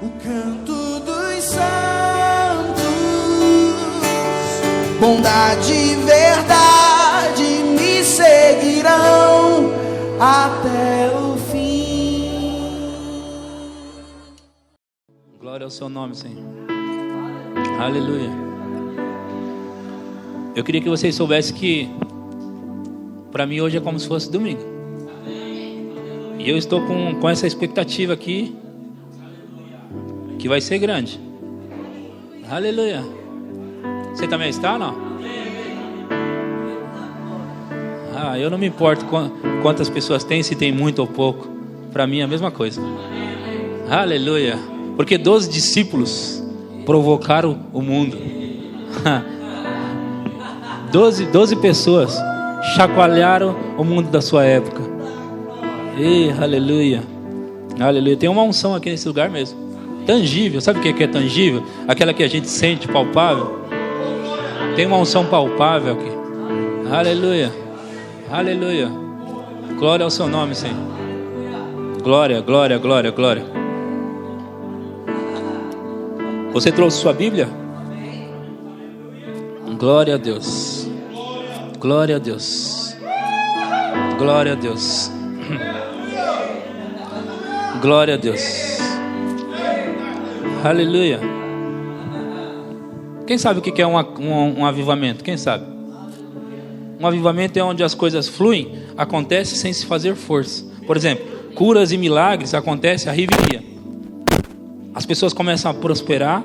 o canto dos santos, bondade e verdade me seguirão até o fim. Glória ao seu nome, Senhor. Aleluia. Eu queria que vocês soubessem que para mim hoje é como se fosse domingo. E eu estou com essa expectativa aqui, que vai ser grande. Aleluia. Você também está ou não? Eu não me importo quantas pessoas tem, se tem muito ou pouco. Para mim é a mesma coisa. Aleluia. Porque 12 discípulos provocaram o mundo. 12 pessoas chacoalharam o mundo da sua época. Aleluia. Aleluia. Tem uma unção aqui nesse lugar mesmo. Tangível. Sabe o que é tangível? Aquela que a gente sente, palpável. Tem uma unção palpável aqui. Aleluia. Aleluia. Glória ao seu nome, Senhor. Glória, glória, glória, glória. Você trouxe sua Bíblia? Glória a Deus. Glória a Deus. Glória a Deus. Glória a Deus. Aleluia. Quem sabe o que é um avivamento? Quem sabe? Um avivamento é onde as coisas fluem, acontece sem se fazer força. Por exemplo, curas e milagres acontecem a rivia. As pessoas começam a prosperar,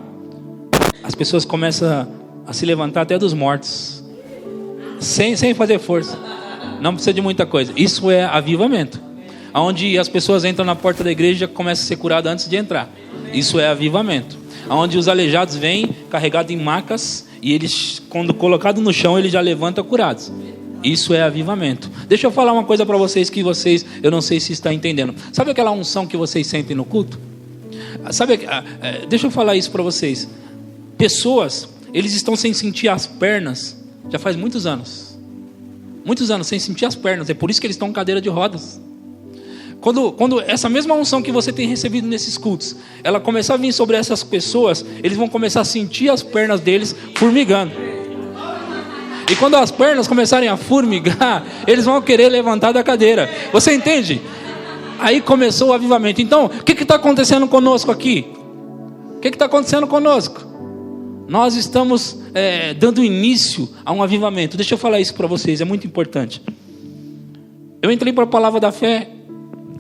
as pessoas começam a se levantar até dos mortos, sem fazer força. Não precisa de muita coisa. Isso é avivamento. Onde as pessoas entram na porta da igreja e começam a ser curadas antes de entrar. Isso é avivamento. Onde os aleijados vêm carregados em macas e eles, quando colocados no chão, eles já levantam curados. Isso é avivamento. Deixa eu falar uma coisa para vocês que eu não sei se está entendendo. Sabe aquela unção que vocês sentem no culto? Deixa eu falar isso para vocês. Pessoas, eles estão sem sentir as pernas já faz muitos anos. Muitos anos sem sentir as pernas. É por isso que eles estão em cadeira de rodas. Quando essa mesma unção que você tem recebido nesses cultos, ela começar a vir sobre essas pessoas, eles vão começar a sentir as pernas deles formigando. E quando as pernas começarem a formigar, eles vão querer levantar da cadeira. Você entende? Aí começou o avivamento. Então, o que está acontecendo conosco aqui? O que está acontecendo conosco? Nós estamos dando início a um avivamento. Deixa eu falar isso para vocês, é muito importante. Eu entrei para a Palavra da Fé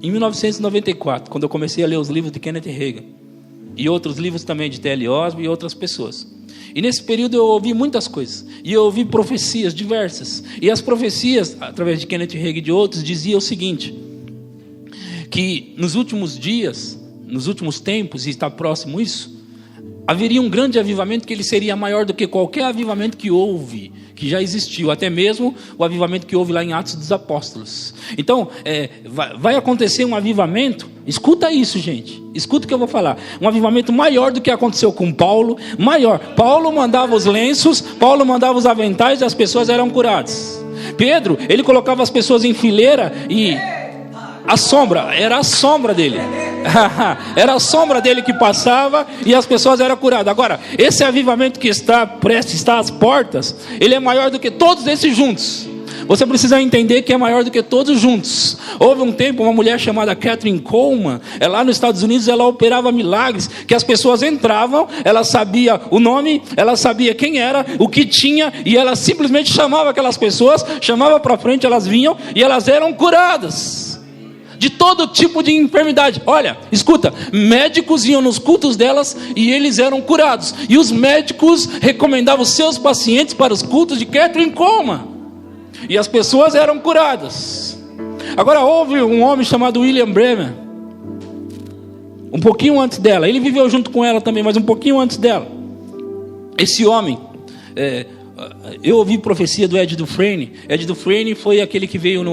em 1994, quando eu comecei a ler os livros de Kenneth Hagin e outros livros também de T.L. Osborne e outras pessoas. E nesse período eu ouvi muitas coisas, e eu ouvi profecias diversas. E as profecias, através de Kenneth Hagin e de outros, diziam o seguinte: que nos últimos dias, nos últimos tempos, e está próximo isso, haveria um grande avivamento, que ele seria maior do que qualquer avivamento que houve, que já existiu, até mesmo o avivamento que houve lá em Atos dos Apóstolos. Então, vai acontecer um avivamento. Escuta isso, gente, escuta o que eu vou falar. Um avivamento maior do que aconteceu com Paulo. Maior. Paulo mandava os lenços, Paulo mandava os aventais, e as pessoas eram curadas. Pedro, ele colocava as pessoas em fileira e a sombra, era a sombra dele. Era a sombra dele que passava e as pessoas eram curadas. Agora, esse avivamento que está às portas, ele é maior do que todos esses juntos. Você precisa entender que é maior do que todos juntos. Houve um tempo, uma mulher chamada Kathryn Kuhlman, lá nos Estados Unidos, ela operava milagres, que as pessoas entravam, ela sabia o nome, ela sabia quem era, o que tinha, e ela simplesmente chamava aquelas pessoas, chamava para frente, elas vinham e elas eram curadas de todo tipo de enfermidade. Olha, escuta, médicos iam nos cultos delas e eles eram curados. E os médicos recomendavam seus pacientes para os cultos de Kathryn Kuhlman. E as pessoas eram curadas. Agora houve um homem chamado William Bremer, um pouquinho antes dela. Ele viveu junto com ela também, mas um pouquinho antes dela. Esse homem, eu ouvi profecia do Ed Dufresne. Ed Dufresne foi aquele que veio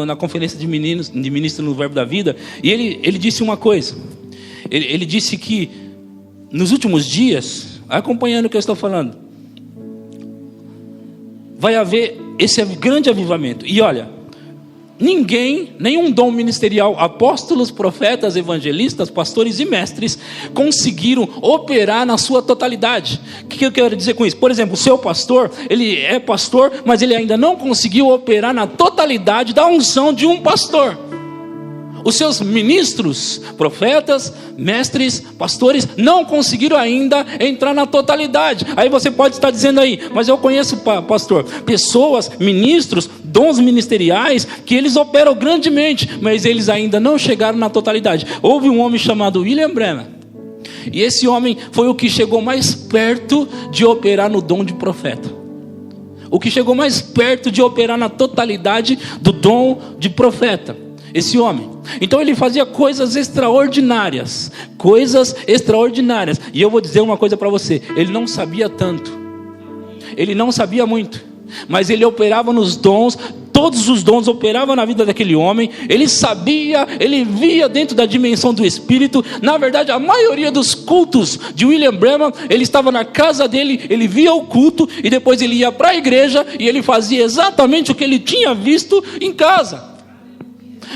na conferência de ministro no Verbo da Vida. E ele disse uma coisa. Ele disse que nos últimos dias, acompanhando o que eu estou falando, vai haver esse grande avivamento. E olha, Ninguém, nenhum dom ministerial, apóstolos, profetas, evangelistas, pastores e mestres conseguiram operar na sua totalidade. O que eu quero dizer com isso? Por exemplo, o seu pastor, ele é pastor, mas ele ainda não conseguiu operar na totalidade da unção de um pastor. Os seus ministros, profetas, mestres, pastores, não conseguiram ainda entrar na totalidade. Aí você pode estar dizendo aí, mas eu conheço, pastor, pessoas, ministros, dons ministeriais, que eles operam grandemente, mas eles ainda não chegaram na totalidade. Houve um homem chamado William Branham, e esse homem foi o que chegou mais perto de operar no dom de profeta. O que chegou mais perto de operar na totalidade do dom de profeta. Esse homem. Então ele fazia coisas extraordinárias. E eu vou dizer uma coisa para você. Ele não sabia tanto. Ele não sabia muito. Mas ele operava nos dons. Todos os dons operavam na vida daquele homem. Ele sabia, ele via dentro da dimensão do Espírito. Na verdade, a maioria dos cultos de William Branham, ele estava na casa dele, ele via o culto, e depois ele ia para a igreja, e ele fazia exatamente o que ele tinha visto em casa.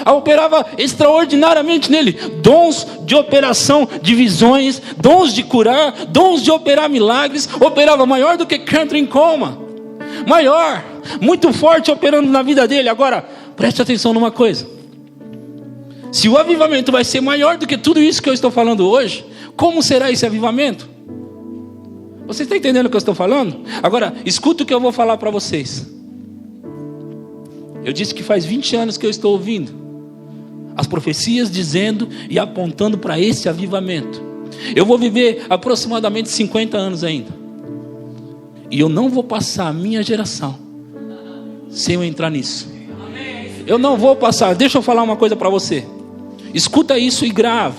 Operava extraordinariamente nele, dons de operação de visões, dons de curar, dons de operar milagres. Operava maior do que Catherine Coleman, maior, muito forte operando na vida dele. Agora, preste atenção numa coisa: se o avivamento vai ser maior do que tudo isso que eu estou falando hoje, como será esse avivamento? Você está entendendo o que eu estou falando? Agora, escuta o que eu vou falar para vocês. Eu disse que faz 20 anos que eu estou ouvindo as profecias dizendo e apontando para esse avivamento. Eu vou viver aproximadamente 50 anos ainda, e eu não vou passar a minha geração sem eu entrar nisso. Eu não vou passar. Deixa eu falar uma coisa para você. Escuta isso e grava.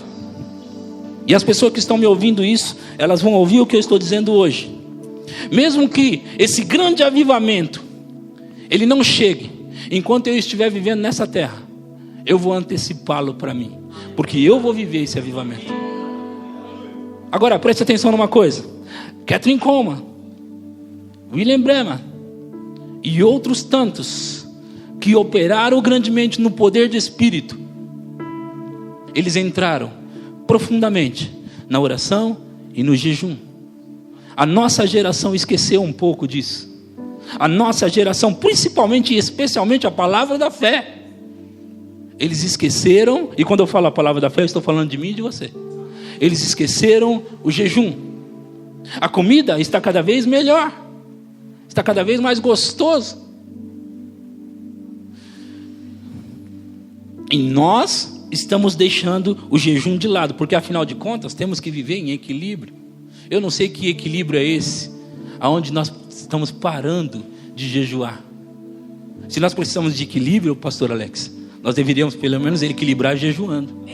E as pessoas que estão me ouvindo isso, elas vão ouvir o que eu estou dizendo hoje. Mesmo que esse grande avivamento ele não chegue enquanto eu estiver vivendo nessa terra, eu vou antecipá-lo para mim, porque eu vou viver esse avivamento. Agora, preste atenção numa coisa. Catherine Coleman, William Branham e outros tantos que operaram grandemente no poder do Espírito, eles entraram profundamente na oração e no jejum. A nossa geração esqueceu um pouco disso. A nossa geração, principalmente e especialmente a palavra da fé, eles esqueceram. E quando eu falo a palavra da fé, eu estou falando de mim e de você. Eles esqueceram o jejum. A comida está cada vez melhor, está cada vez mais gostoso, e nós estamos deixando o jejum de lado, porque afinal de contas temos que viver em equilíbrio. Eu não sei que equilíbrio é esse, aonde nós estamos parando de jejuar. Se nós precisamos de equilíbrio, pastor Alex, nós deveríamos pelo menos equilibrar jejuando.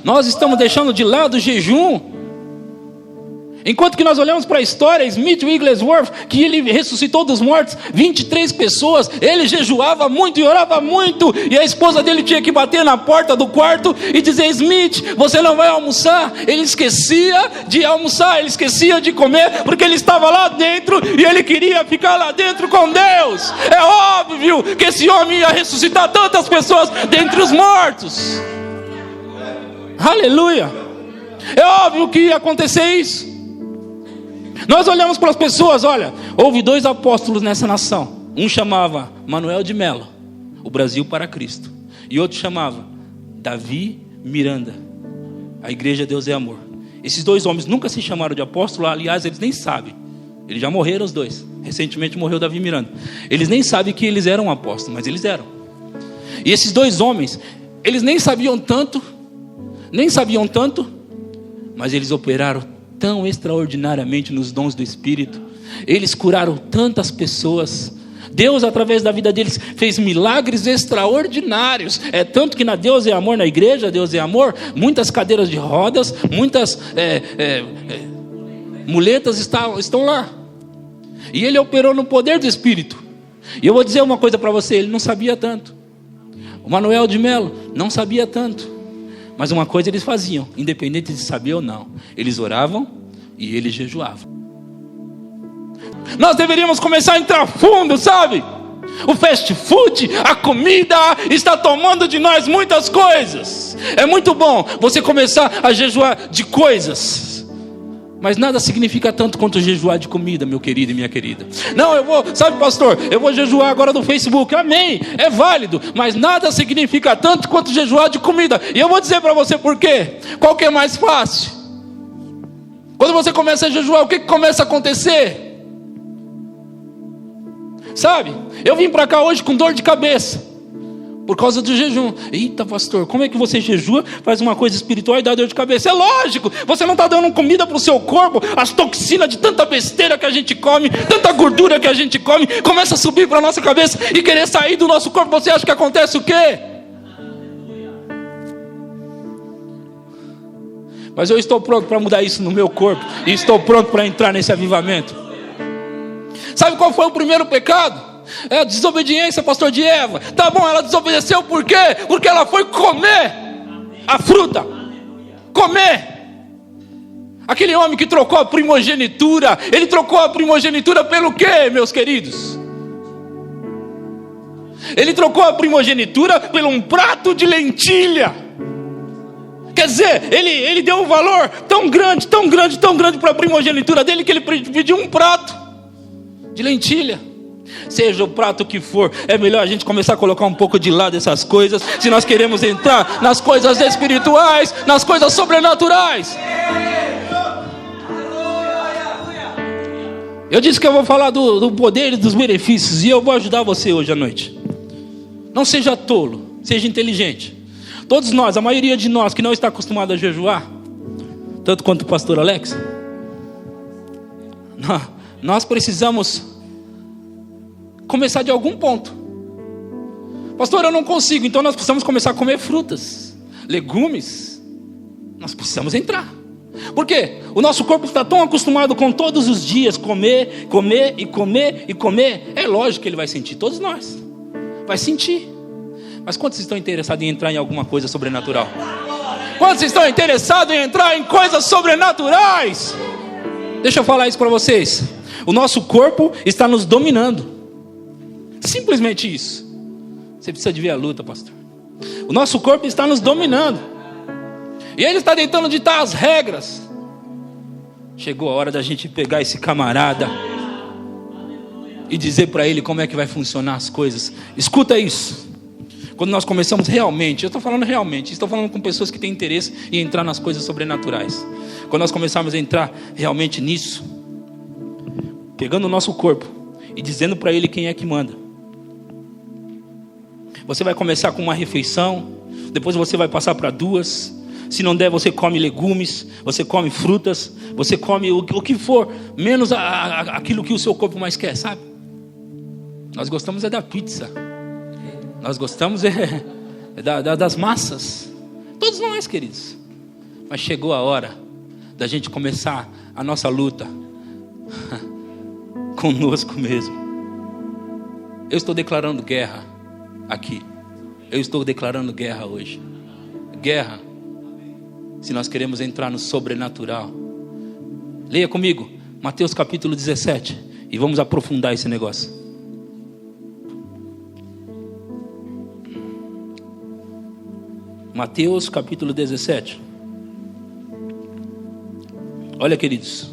Nós estamos deixando de lado o jejum. Enquanto que nós olhamos para a história, Smith Wigglesworth, que ele ressuscitou dos mortos 23 pessoas, ele jejuava muito e orava muito, e a esposa dele tinha que bater na porta do quarto e dizer: Smith, você não vai almoçar? Ele esquecia de almoçar, ele esquecia de comer, porque ele estava lá dentro e ele queria ficar lá dentro com Deus. É óbvio que esse homem ia ressuscitar tantas pessoas dentre os mortos. Aleluia. É óbvio que ia acontecer isso. Nós olhamos para as pessoas. Olha, houve 2 apóstolos nessa nação. Um chamava Manuel de Melo, o Brasil para Cristo, e outro chamava Davi Miranda, a Igreja Deus é Amor. Esses 2 homens nunca se chamaram de apóstolo. Aliás, eles nem sabem. Eles já morreram os 2. Recentemente morreu Davi Miranda. Eles nem sabem que eles eram apóstolos, mas eles eram. E esses 2 homens, eles nem sabiam tanto, mas eles operaram tão extraordinariamente nos dons do Espírito. Eles curaram tantas pessoas. Deus, através da vida deles, fez milagres extraordinários. É tanto que na Deus é Amor, na igreja Deus é Amor, muitas cadeiras de rodas, muitas muletas estão lá. E ele operou no poder do Espírito. E eu vou dizer uma coisa para você: ele não sabia tanto. O Manuel de Melo não sabia tanto. Mas uma coisa eles faziam, independente de saber ou não: eles oravam e eles jejuavam. Nós deveríamos começar a entrar fundo, sabe? O fast food, a comida, está tomando de nós muitas coisas. É muito bom você começar a jejuar de coisas, mas nada significa tanto quanto jejuar de comida, meu querido e minha querida. Não, sabe, pastor, eu vou jejuar agora do Facebook. Amém, é válido, mas nada significa tanto quanto jejuar de comida. E eu vou dizer para você por quê. Qual que é mais fácil? Quando você começa a jejuar, o que começa a acontecer? Sabe, eu vim para cá hoje com dor de cabeça por causa do jejum. Eita, pastor, como é que você jejua, faz uma coisa espiritual e dá dor de cabeça? É lógico, você não está dando comida para o seu corpo. As toxinas de tanta besteira que a gente come, tanta gordura que a gente come, começa a subir para a nossa cabeça e querer sair do nosso corpo. Você acha que acontece o quê? Mas eu estou pronto para mudar isso no meu corpo, e estou pronto para entrar nesse avivamento. Sabe qual foi o primeiro pecado? É a desobediência, pastor, de Eva. Tá bom, ela desobedeceu por quê? Porque ela foi comer a fruta. Comer. Aquele homem que trocou a primogenitura, ele trocou a primogenitura pelo quê, meus queridos? Ele trocou a primogenitura por um prato de lentilha. Quer dizer, ele deu um valor tão grande para a primogenitura dele, que ele pediu um prato de lentilha. Seja o prato que for, é melhor a gente começar a colocar um pouco de lado essas coisas, se nós queremos entrar nas coisas espirituais, nas coisas sobrenaturais. Eu disse que eu vou falar do poder e dos benefícios, e eu vou ajudar você hoje à noite. Não seja tolo, seja inteligente. Todos nós, a maioria de nós que não está acostumado a jejuar, tanto quanto o pastor Alex, nós precisamos começar de algum ponto. Pastor, eu não consigo. Então nós precisamos começar a comer frutas, legumes. Nós precisamos entrar. Por quê? O nosso corpo está tão acostumado com todos os dias comer. É lógico que ele vai sentir, todos nós. Vai sentir. Mas quantos estão interessados em entrar em alguma coisa sobrenatural? Quantos estão interessados em entrar em coisas sobrenaturais? Deixa eu falar isso para vocês. O nosso corpo está nos dominando. Simplesmente isso. Você precisa de ver a luta, pastor. O nosso corpo está nos dominando. E ele está tentando ditar as regras. Chegou a hora da gente pegar esse camarada e dizer para ele como é que vai funcionar as coisas. Escuta isso. Quando nós começamos realmente, eu estou falando realmente, estou falando com pessoas que têm interesse em entrar nas coisas sobrenaturais. Quando nós começarmos a entrar realmente nisso, pegando o nosso corpo e dizendo para ele quem é que manda. Você vai começar com uma refeição, depois você vai passar para duas. Se não der, você come legumes, você come frutas, você come o que for, menos aquilo que o seu corpo mais quer, sabe? Nós gostamos da pizza. Nós gostamos das massas. Todos nós, queridos. Mas chegou a hora da gente começar a nossa luta conosco mesmo. Eu estou declarando guerra aqui. Eu estou declarando guerra hoje. Guerra, se nós queremos entrar no sobrenatural. Leia comigo Mateus capítulo 17 e vamos aprofundar esse negócio. Mateus capítulo 17. Olha, queridos,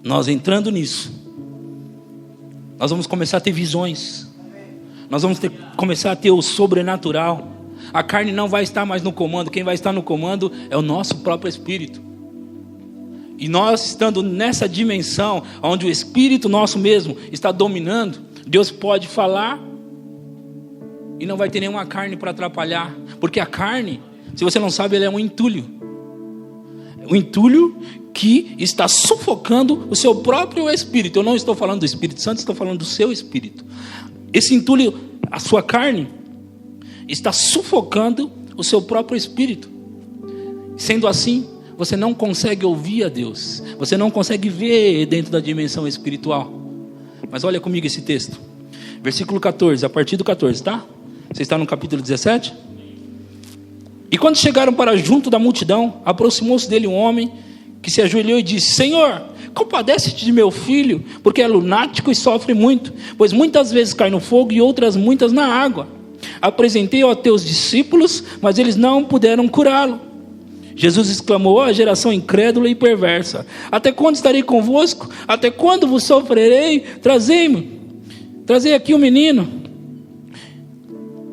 nós entrando nisso, nós vamos começar a ter visões. Nós vamos começar a ter o sobrenatural. A carne não vai estar mais no comando. Quem vai estar no comando é o nosso próprio espírito. E nós estando nessa dimensão, onde o espírito nosso mesmo está dominando, Deus pode falar e não vai ter nenhuma carne para atrapalhar. Porque a carne, se você não sabe, ela é um entulho. Um entulho que está sufocando o seu próprio espírito. Eu não estou falando do Espírito Santo, estou falando do seu espírito. Esse entulho, a sua carne, está sufocando o seu próprio espírito. Sendo assim, você não consegue ouvir a Deus. Você não consegue ver dentro da dimensão espiritual. Mas olha comigo esse texto. Versículo 14, a partir do 14, tá? Você está no capítulo 17? E quando chegaram para junto da multidão, aproximou-se dele um homem que se ajoelhou e disse: Senhor, compadece-te de meu filho, porque é lunático e sofre muito, pois muitas vezes cai no fogo e outras muitas na água. Apresentei-o a teus discípulos, mas eles não puderam curá-lo. Jesus exclamou: a geração incrédula e perversa, até quando estarei convosco? Até quando vos sofrerei? Trazei aqui o menino.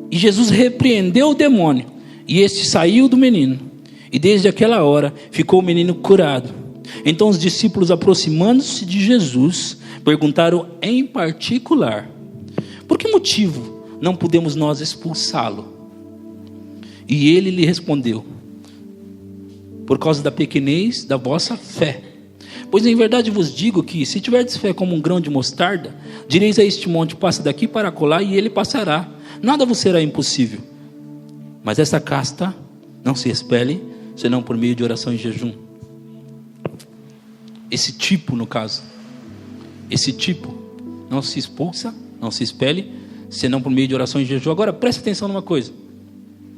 E Jesus repreendeu o demônio, e este saiu do menino, e desde aquela hora ficou o menino curado. Então os discípulos, aproximando-se de Jesus, perguntaram em particular: por que motivo não podemos nós expulsá-lo? E ele lhe respondeu: por causa da pequenez da vossa fé. Pois em verdade vos digo que, se tiverdes fé como um grão de mostarda, direis a este monte: passa daqui para acolá, e ele passará. Nada vos será impossível. Mas essa casta não se expele, senão por meio de oração e jejum. Esse tipo, no caso, esse tipo não se expulsa, não se expele, senão por meio de oração e jejum. Agora preste atenção numa coisa.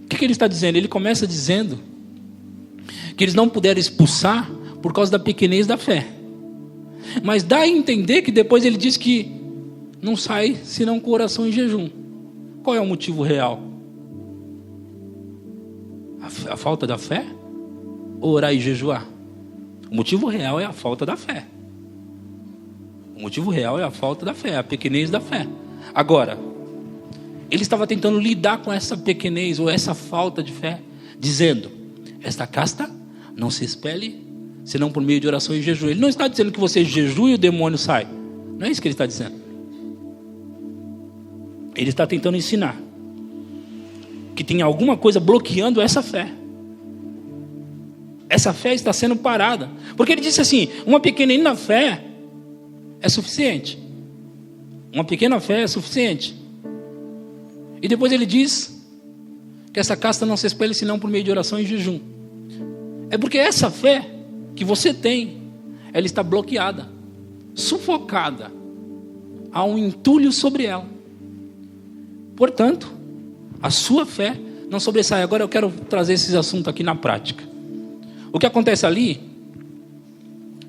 O que ele está dizendo? Ele começa dizendo que eles não puderam expulsar por causa da pequenez da fé. Mas dá a entender que depois ele diz que não sai senão com oração e jejum. Qual é o motivo real? A falta da fé? Ou orar e jejuar? O motivo real é a falta da fé. O motivo real é a falta da fé, a pequenez da fé. Agora, ele estava tentando lidar com essa pequenez ou essa falta de fé, dizendo: esta casta não se expele senão por meio de oração e jejum. Ele não está dizendo que você jejua e o demônio sai. Não é isso que ele está dizendo. Ele está tentando ensinar que tem alguma coisa bloqueando essa fé. Essa fé está sendo parada. Porque ele disse assim: uma pequenina fé é suficiente. Uma pequena fé é suficiente. E depois ele diz que essa casta não se expele senão por meio de oração e jejum. É porque essa fé que você tem, ela está bloqueada, sufocada. Há um entulho sobre ela. Portanto, a sua fé não sobressai. Agora eu quero trazer esses assuntos aqui na prática. O que acontece ali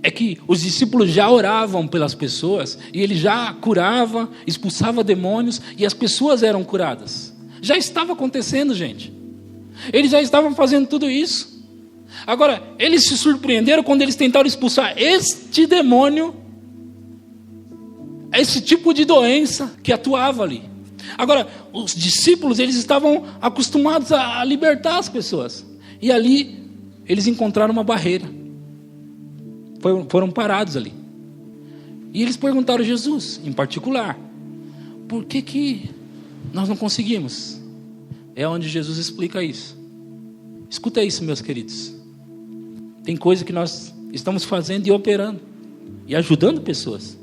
é que os discípulos já oravam pelas pessoas, e ele já curava, expulsava demônios, e as pessoas eram curadas. Já estava acontecendo, gente. Eles já estavam fazendo tudo isso. Agora, eles se surpreenderam quando eles tentaram expulsar este demônio, esse tipo de doença que atuava ali. Agora, os discípulos, eles estavam acostumados a libertar as pessoas. E ali, eles encontraram uma barreira. Foram parados ali. E eles perguntaram a Jesus, em particular: por que nós não conseguimos? É onde Jesus explica isso. Escuta isso, meus queridos. Tem coisa que nós estamos fazendo e operando, e ajudando pessoas.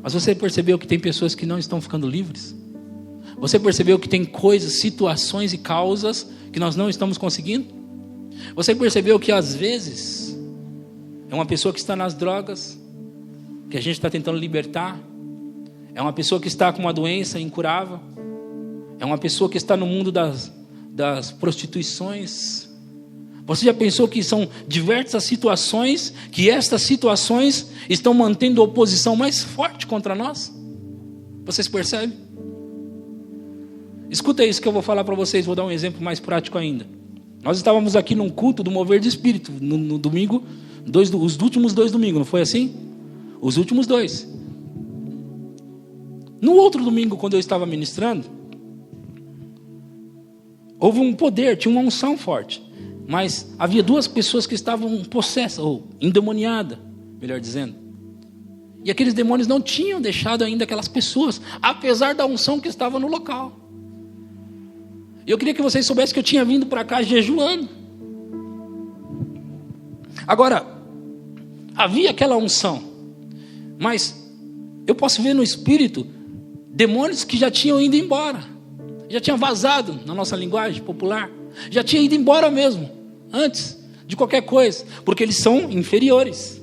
Mas você percebeu que tem pessoas que não estão ficando livres? Você percebeu que tem coisas, situações e causas que nós não estamos conseguindo? Você percebeu que às vezes é uma pessoa que está nas drogas, que a gente está tentando libertar? É uma pessoa que está com uma doença incurável? É uma pessoa que está no mundo das prostituições? Você já pensou que são diversas situações, que estas situações estão mantendo a oposição mais forte contra nós? Vocês percebem? Escuta isso que eu vou falar para vocês, vou dar um exemplo mais prático ainda. Nós estávamos aqui num culto do mover de espírito, no domingo, os últimos 2 domingos, não foi assim? Os últimos 2. No outro domingo, quando eu estava ministrando, houve um poder, tinha uma unção forte. Mas havia 2 pessoas que estavam possessas, ou endemoniadas, melhor dizendo. E aqueles demônios não tinham deixado ainda aquelas pessoas, apesar da unção que estava no local. E eu queria que vocês soubessem que eu tinha vindo para cá jejuando. Agora, havia aquela unção, mas eu posso ver no espírito demônios que já tinham ido embora, já tinham vazado, na nossa linguagem popular, já tinha ido embora mesmo, antes de qualquer coisa, porque eles são inferiores,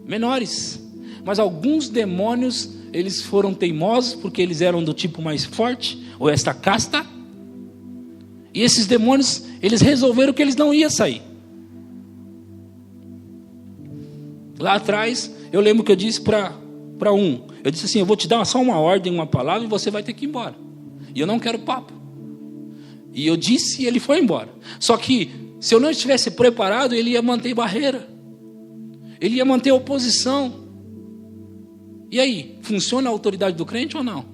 menores. Mas alguns demônios, eles foram teimosos, porque eles eram do tipo mais forte, ou esta casta. E esses demônios, eles resolveram que eles não iam sair. Lá atrás, eu lembro que eu disse para eu disse assim, eu vou te dar só uma ordem, uma palavra, e você vai ter que ir embora. E eu não quero papo. E eu disse e ele foi embora. Só que, se eu não estivesse preparado, ele ia manter barreira. Ele ia manter oposição. E aí, funciona a autoridade do crente ou não?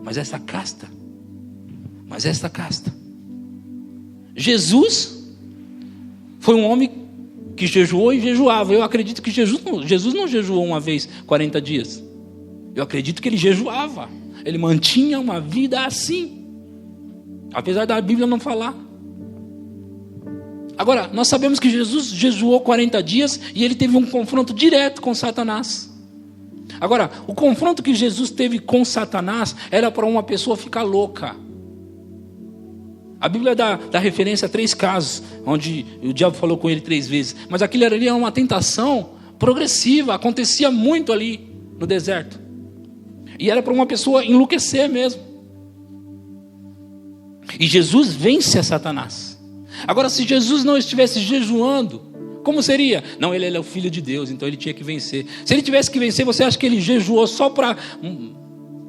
Mas essa casta. Jesus foi um homem que jejuou e jejuava. Eu acredito que Jesus não jejuou uma vez 40 dias. Eu acredito que ele jejuava. Ele mantinha uma vida assim. Apesar da Bíblia não falar. Agora, nós sabemos que Jesus jejuou 40 dias e ele teve um confronto direto com Satanás. Agora, o confronto que Jesus teve com Satanás era para uma pessoa ficar louca. A Bíblia dá referência a 3 casos, onde o diabo falou com ele 3 vezes. Mas aquilo ali era uma tentação progressiva, acontecia muito ali no deserto. E era para uma pessoa enlouquecer mesmo. E Jesus vence a Satanás. Agora, se Jesus não estivesse jejuando, como seria? Não, ele é o Filho de Deus, então ele tinha que vencer. Se ele tivesse que vencer, você acha que ele jejuou só para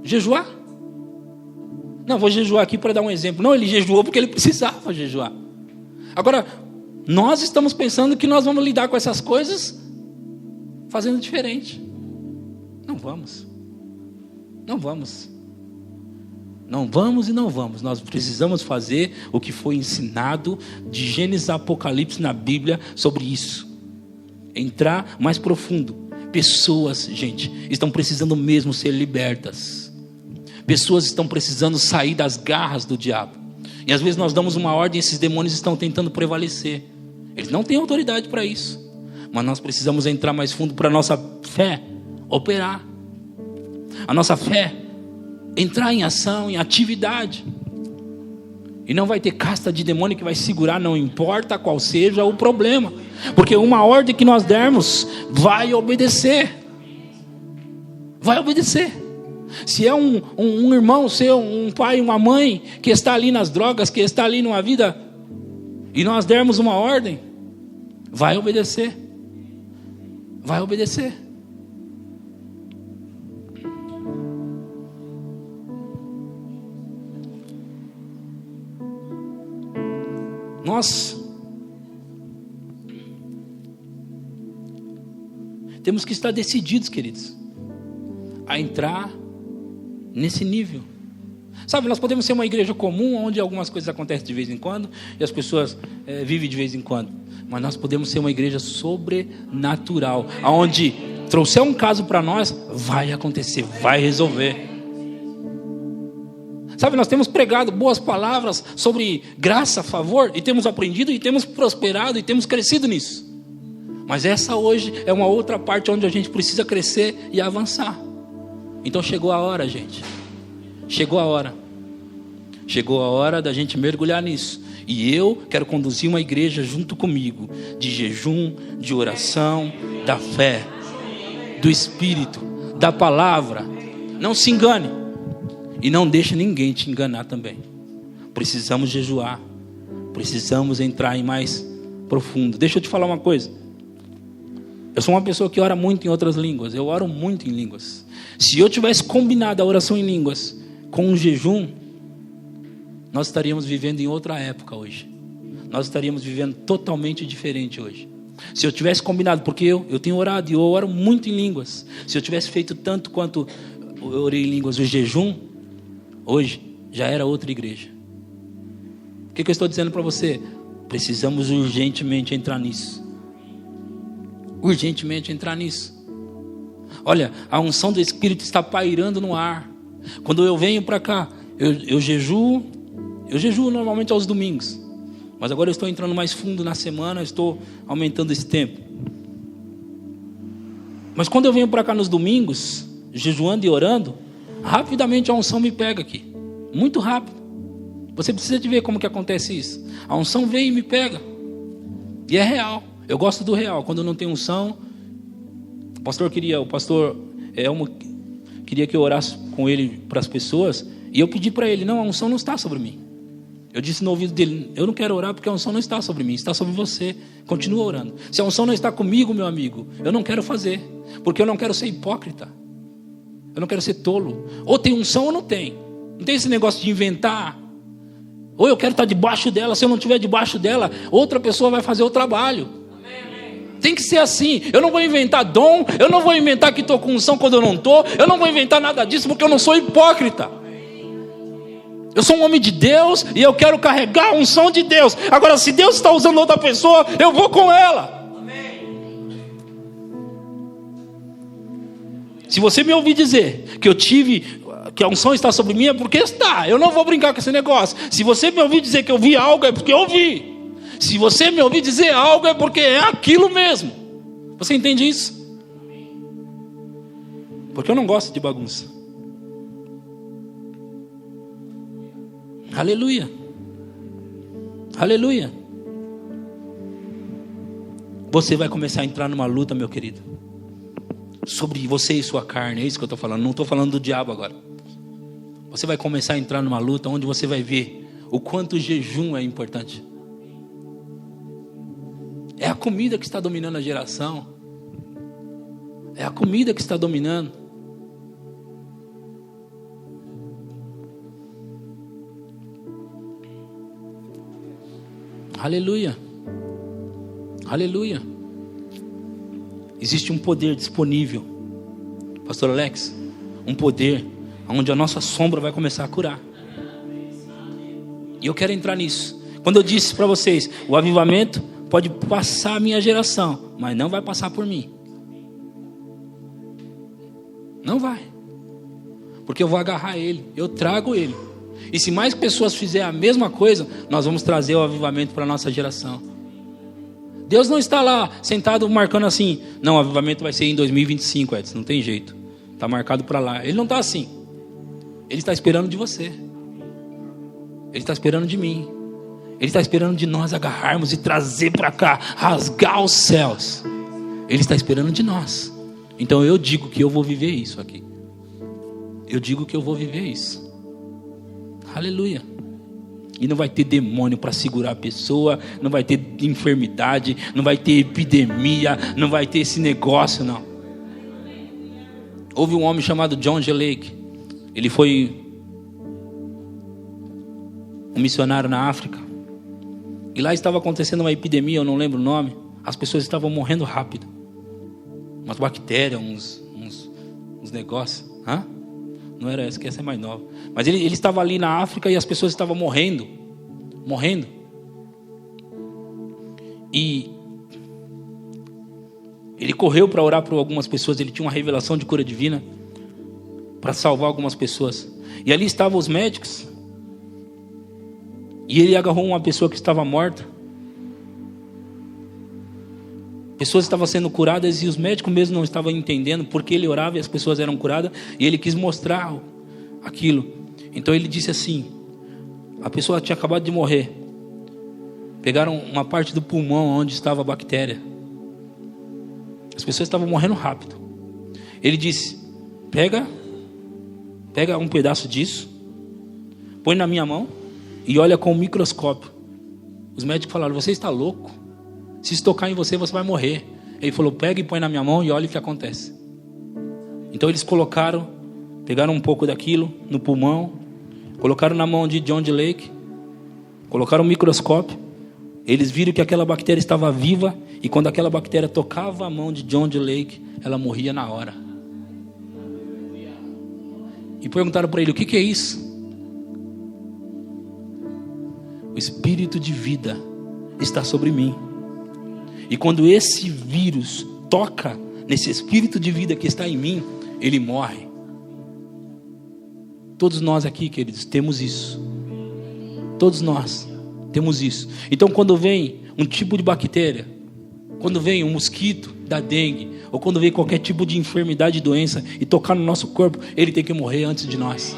jejuar? Não, vou jejuar aqui para dar um exemplo. Não, ele jejuou porque ele precisava jejuar. Agora, nós estamos pensando que nós vamos lidar com essas coisas fazendo diferente. Não vamos. Nós precisamos fazer o que foi ensinado de Gênesis a Apocalipse na Bíblia sobre isso. Entrar mais profundo. Pessoas, gente, estão precisando mesmo ser libertas. Pessoas estão precisando sair das garras do diabo. E às vezes nós damos uma ordem e esses demônios estão tentando prevalecer. Eles não têm autoridade para isso. Mas nós precisamos entrar mais fundo para a nossa fé operar. A nossa fé entrar em ação, em atividade. E não vai ter casta de demônio que vai segurar, não importa qual seja o problema. Porque uma ordem que nós dermos vai obedecer. Vai obedecer. Se é um irmão seu, um pai, uma mãe que está ali nas drogas, que está ali numa vida, e nós dermos uma ordem, vai obedecer. Vai obedecer. Nós temos que estar decididos, queridos, a entrar nesse nível. Sabe, nós podemos ser uma igreja comum, onde algumas coisas acontecem de vez em quando, e as pessoas vivem de vez em quando. Mas nós podemos ser uma igreja sobrenatural, onde trouxer um caso para nós, vai acontecer, vai resolver. Sabe, nós temos pregado boas palavras sobre graça, favor, e temos aprendido, e temos prosperado, e temos crescido nisso. Mas essa hoje é uma outra parte onde a gente precisa crescer e avançar. Então chegou a hora, gente. Chegou a hora. Chegou a hora da gente mergulhar nisso. E eu quero conduzir uma igreja junto comigo, de jejum, de oração, da fé, do Espírito, da palavra. Não se engane. E não deixe ninguém te enganar também. Precisamos jejuar. Precisamos entrar em mais profundo. Deixa eu te falar uma coisa. Eu sou uma pessoa que ora muito em outras línguas. Eu oro muito em línguas. Se eu tivesse combinado a oração em línguas com um jejum, nós estaríamos vivendo em outra época hoje. Nós estaríamos vivendo totalmente diferente hoje. Se eu tivesse combinado, porque eu tenho orado e eu oro muito em línguas. Se eu tivesse feito tanto quanto eu orei em línguas o jejum, hoje já era outra igreja. O que eu estou dizendo para você? Precisamos urgentemente entrar nisso. Urgentemente entrar nisso. Olha, a unção do Espírito está pairando no ar. Quando eu venho para cá, eu jejuo normalmente aos domingos. Mas agora eu estou entrando mais fundo na semana, estou aumentando esse tempo. Mas quando eu venho para cá nos domingos, jejuando e orando, rapidamente a unção me pega aqui. Muito rápido. Você precisa de ver como que acontece isso. A unção vem e me pega. E é real. Eu gosto do real. Quando não tem unção, o pastor Elmo queria que eu orasse com ele para as pessoas. E eu pedi para ele, não, a unção não está sobre mim. Eu disse no ouvido dele: eu não quero orar porque a unção não está sobre mim, está sobre você. Continua orando. Se a unção não está comigo, meu amigo, eu não quero fazer, porque eu não quero ser hipócrita. Eu não quero ser tolo. Ou tem unção ou não tem. Não tem esse negócio de inventar. Ou eu quero estar debaixo dela. Se eu não estiver debaixo dela, outra pessoa vai fazer o trabalho. Tem que ser assim. Eu não vou inventar dom. Eu não vou inventar que estou com unção quando eu não estou. Eu não vou inventar nada disso porque eu não sou hipócrita. Eu sou um homem de Deus e eu quero carregar a unção de Deus. Agora, se Deus está usando outra pessoa, eu vou com ela. Se você me ouvir dizer que a unção está sobre mim, é porque está. Eu não vou brincar com esse negócio. Se você me ouvir dizer que eu vi algo, é porque eu vi. Se você me ouvir dizer algo, é porque é aquilo mesmo. Você entende isso? Porque eu não gosto de bagunça. Aleluia. Aleluia. Você vai começar a entrar numa luta, meu querido, sobre você e sua carne. É isso que eu estou falando. Não estou falando do diabo agora. Você vai começar a entrar numa luta onde você vai ver o quanto o jejum é importante. É a comida que está dominando a geração. É a comida que está dominando. Aleluia. Aleluia. Existe um poder disponível, Pastor Alex, um poder onde a nossa sombra vai começar a curar. E eu quero entrar nisso. Quando eu disse para vocês, o avivamento pode passar a minha geração, mas não vai passar por mim. Não vai. Porque eu vou agarrar ele, eu trago ele. E se mais pessoas fizerem a mesma coisa, nós vamos trazer o avivamento para a nossa geração. Deus não está lá sentado marcando assim: não, o avivamento vai ser em 2025, Edson, não tem jeito, está marcado para lá. Ele não está assim. Ele está esperando de você. Ele está esperando de mim. Ele está esperando de nós agarrarmos e trazer para cá, rasgar os céus. Ele está esperando de nós. Então eu digo que eu vou viver isso aqui. Eu digo que eu vou viver isso. Aleluia. E não vai ter demônio para segurar a pessoa, não vai ter enfermidade, não vai ter epidemia, não vai ter esse negócio, não. Houve um homem chamado John G. Lake. Ele foi um missionário na África. E lá estava acontecendo uma epidemia, eu não lembro o nome. As pessoas estavam morrendo rápido. Umas bactérias, uns negócios. Hã? Não era essa, que essa é mais nova. Mas ele estava ali na África e as pessoas estavam morrendo. Morrendo. E ele correu para orar por algumas pessoas. Ele tinha uma revelação de cura divina para salvar algumas pessoas. E ali estavam os médicos. E ele agarrou uma pessoa que estava morta. Pessoas estavam sendo curadas e os médicos mesmo não estavam entendendo porque ele orava e as pessoas eram curadas. E ele quis mostrar aquilo. Então ele disse assim: a pessoa tinha acabado de morrer. Pegaram uma parte do pulmão onde estava a bactéria. As pessoas estavam morrendo rápido. Ele disse: pega um pedaço disso, põe na minha mão e olha com o microscópio. Os médicos falaram: você está louco? Se isso tocar em você, você vai morrer. Ele falou: pega e põe na minha mão e olha o que acontece. Então eles pegaram um pouco daquilo no pulmão, colocaram na mão de John D. Lake, colocaram um microscópio. Eles viram que aquela bactéria estava viva, e quando aquela bactéria tocava a mão de John D. Lake, ela morria na hora. E perguntaram para ele: o que é isso? O espírito de vida está sobre mim. E quando esse vírus toca nesse espírito de vida que está em mim, ele morre. Todos nós aqui, queridos, temos isso. Todos nós temos isso. Então quando vem um tipo de bactéria, quando vem um mosquito da dengue, ou quando vem qualquer tipo de enfermidade e doença e tocar no nosso corpo, ele tem que morrer antes de nós.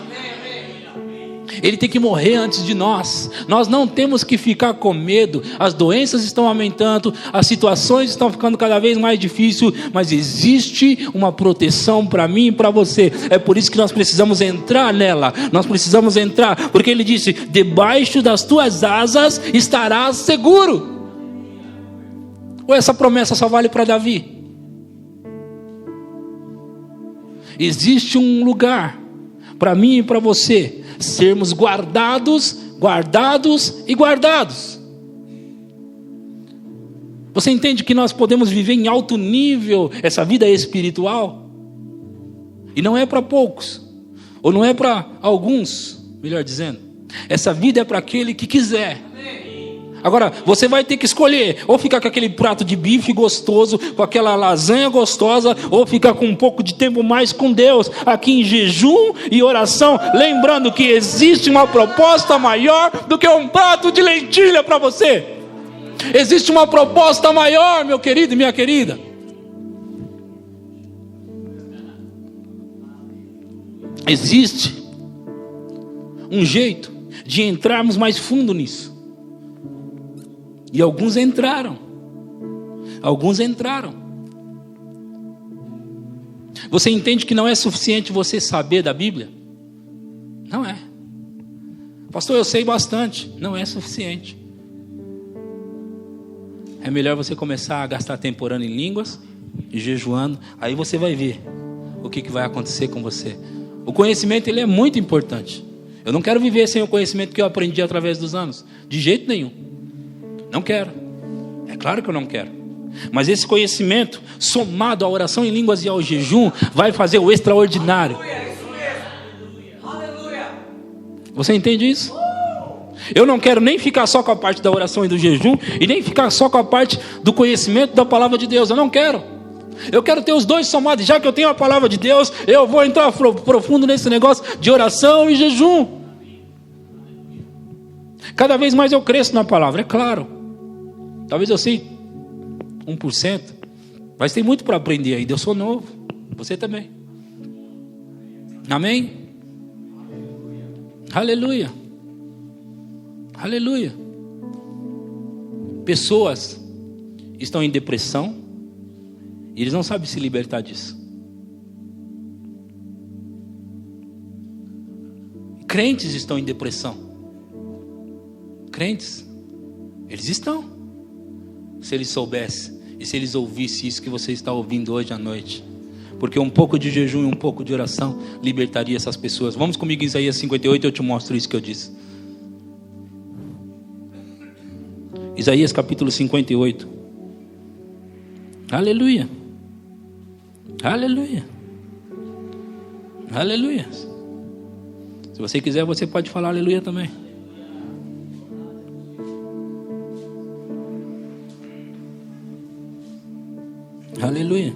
Ele tem que morrer antes de nós. Nós não temos que ficar com medo. As doenças estão aumentando, as situações estão ficando cada vez mais difíceis, mas existe uma proteção para mim e para você. É por isso que nós precisamos entrar nela. Nós precisamos entrar, porque ele disse: debaixo das tuas asas estarás seguro. Ou essa promessa só vale para Davi? Existe um lugar para mim e para você sermos guardados. Você entende que nós podemos viver em alto nível essa vida espiritual? E não é para poucos, ou não é para alguns, melhor dizendo. Essa vida é para aquele que quiser. Agora, você vai ter que escolher, ou ficar com aquele prato de bife gostoso, com aquela lasanha gostosa, ou ficar com um pouco de tempo mais com Deus, aqui em jejum e oração, lembrando que existe uma proposta maior do que um prato de lentilha para você. Existe uma proposta maior, meu querido e minha querida. Existe um jeito de entrarmos mais fundo nisso. E alguns entraram. Você entende que não é suficiente você saber da Bíblia? Não é. Pastor, eu sei bastante. Não é suficiente. É melhor você começar a gastar tempo orando em línguas e jejuando. Aí você vai ver o que vai acontecer com você. O conhecimento, ele é muito importante. Eu não quero viver sem o conhecimento que eu aprendi através dos anos. De jeito nenhum. Não quero. É claro que eu não quero. Mas esse conhecimento, somado à oração em línguas e ao jejum, vai fazer o extraordinário. Você entende isso? Eu não quero nem ficar só com a parte da oração e do jejum, e nem ficar só com a parte do conhecimento da palavra de Deus. Eu não quero. Eu quero ter os dois somados. Já que eu tenho a palavra de Deus, eu vou entrar profundo nesse negócio de oração e jejum. Cada vez mais eu cresço na palavra, é claro. Talvez eu sei 1%, mas tem muito para aprender ainda. Eu sou novo, você também. Amém? Aleluia. Aleluia. Pessoas estão em depressão e eles não sabem se libertar disso. Crentes estão em depressão. Crentes, eles estão. Se eles soubessem e se eles ouvissem isso que você está ouvindo hoje à noite. Porque um pouco de jejum e um pouco de oração libertaria essas pessoas. Vamos comigo em Isaías 58, eu te mostro isso que eu disse. Isaías capítulo 58. Aleluia. Aleluia. Aleluia. Se você quiser, você pode falar aleluia também. Aleluia.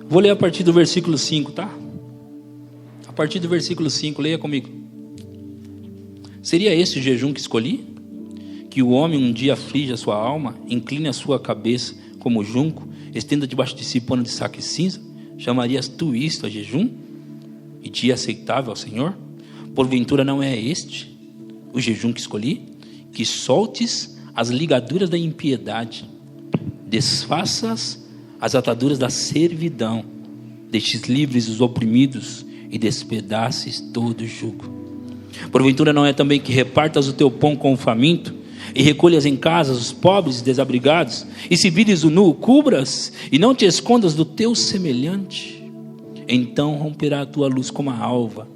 Vou ler a partir do versículo 5, tá? A partir do versículo 5, leia comigo. Seria esse o jejum que escolhi? Que o homem um dia aflige a sua alma, incline a sua cabeça como junco, estenda debaixo de si pano de saco e cinza? Chamarias tu isto a jejum? E dia aceitável ao Senhor? Porventura não é este o jejum que escolhi? Que soltes as ligaduras da impiedade, desfaças as ataduras da servidão, deixes livres os oprimidos e despedaces todo o jugo. Porventura não é também que repartas o teu pão com o faminto e recolhas em casas os pobres e desabrigados, e se vires o nu, cubras e não te escondas do teu semelhante? Então romperá a tua luz como a alva,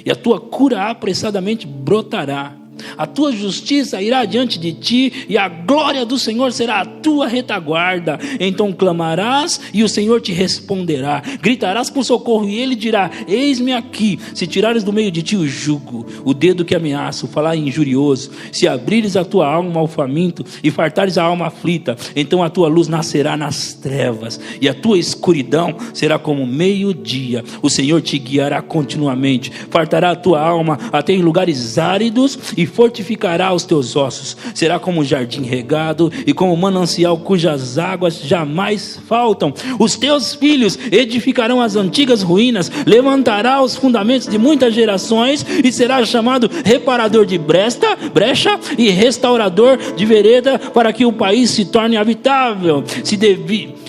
e a tua cura apressadamente brotará. A tua justiça irá diante de ti, e a glória do Senhor será a tua retaguarda. Então clamarás e o Senhor te responderá, gritarás por socorro e ele dirá: eis-me aqui. Se tirares do meio de ti o jugo, o dedo que ameaça, o falar injurioso, se abrires a tua alma ao faminto e fartares a alma aflita, então a tua luz nascerá nas trevas e a tua escuridão será como meio-dia. O Senhor te guiará continuamente, fartará a tua alma até em lugares áridos e fortificará os teus ossos. Será como um jardim regado e como um manancial cujas águas jamais faltam. Os teus filhos edificarão as antigas ruínas, levantará os fundamentos de muitas gerações e será chamado reparador de brecha e restaurador de vereda, para que o país se torne habitável.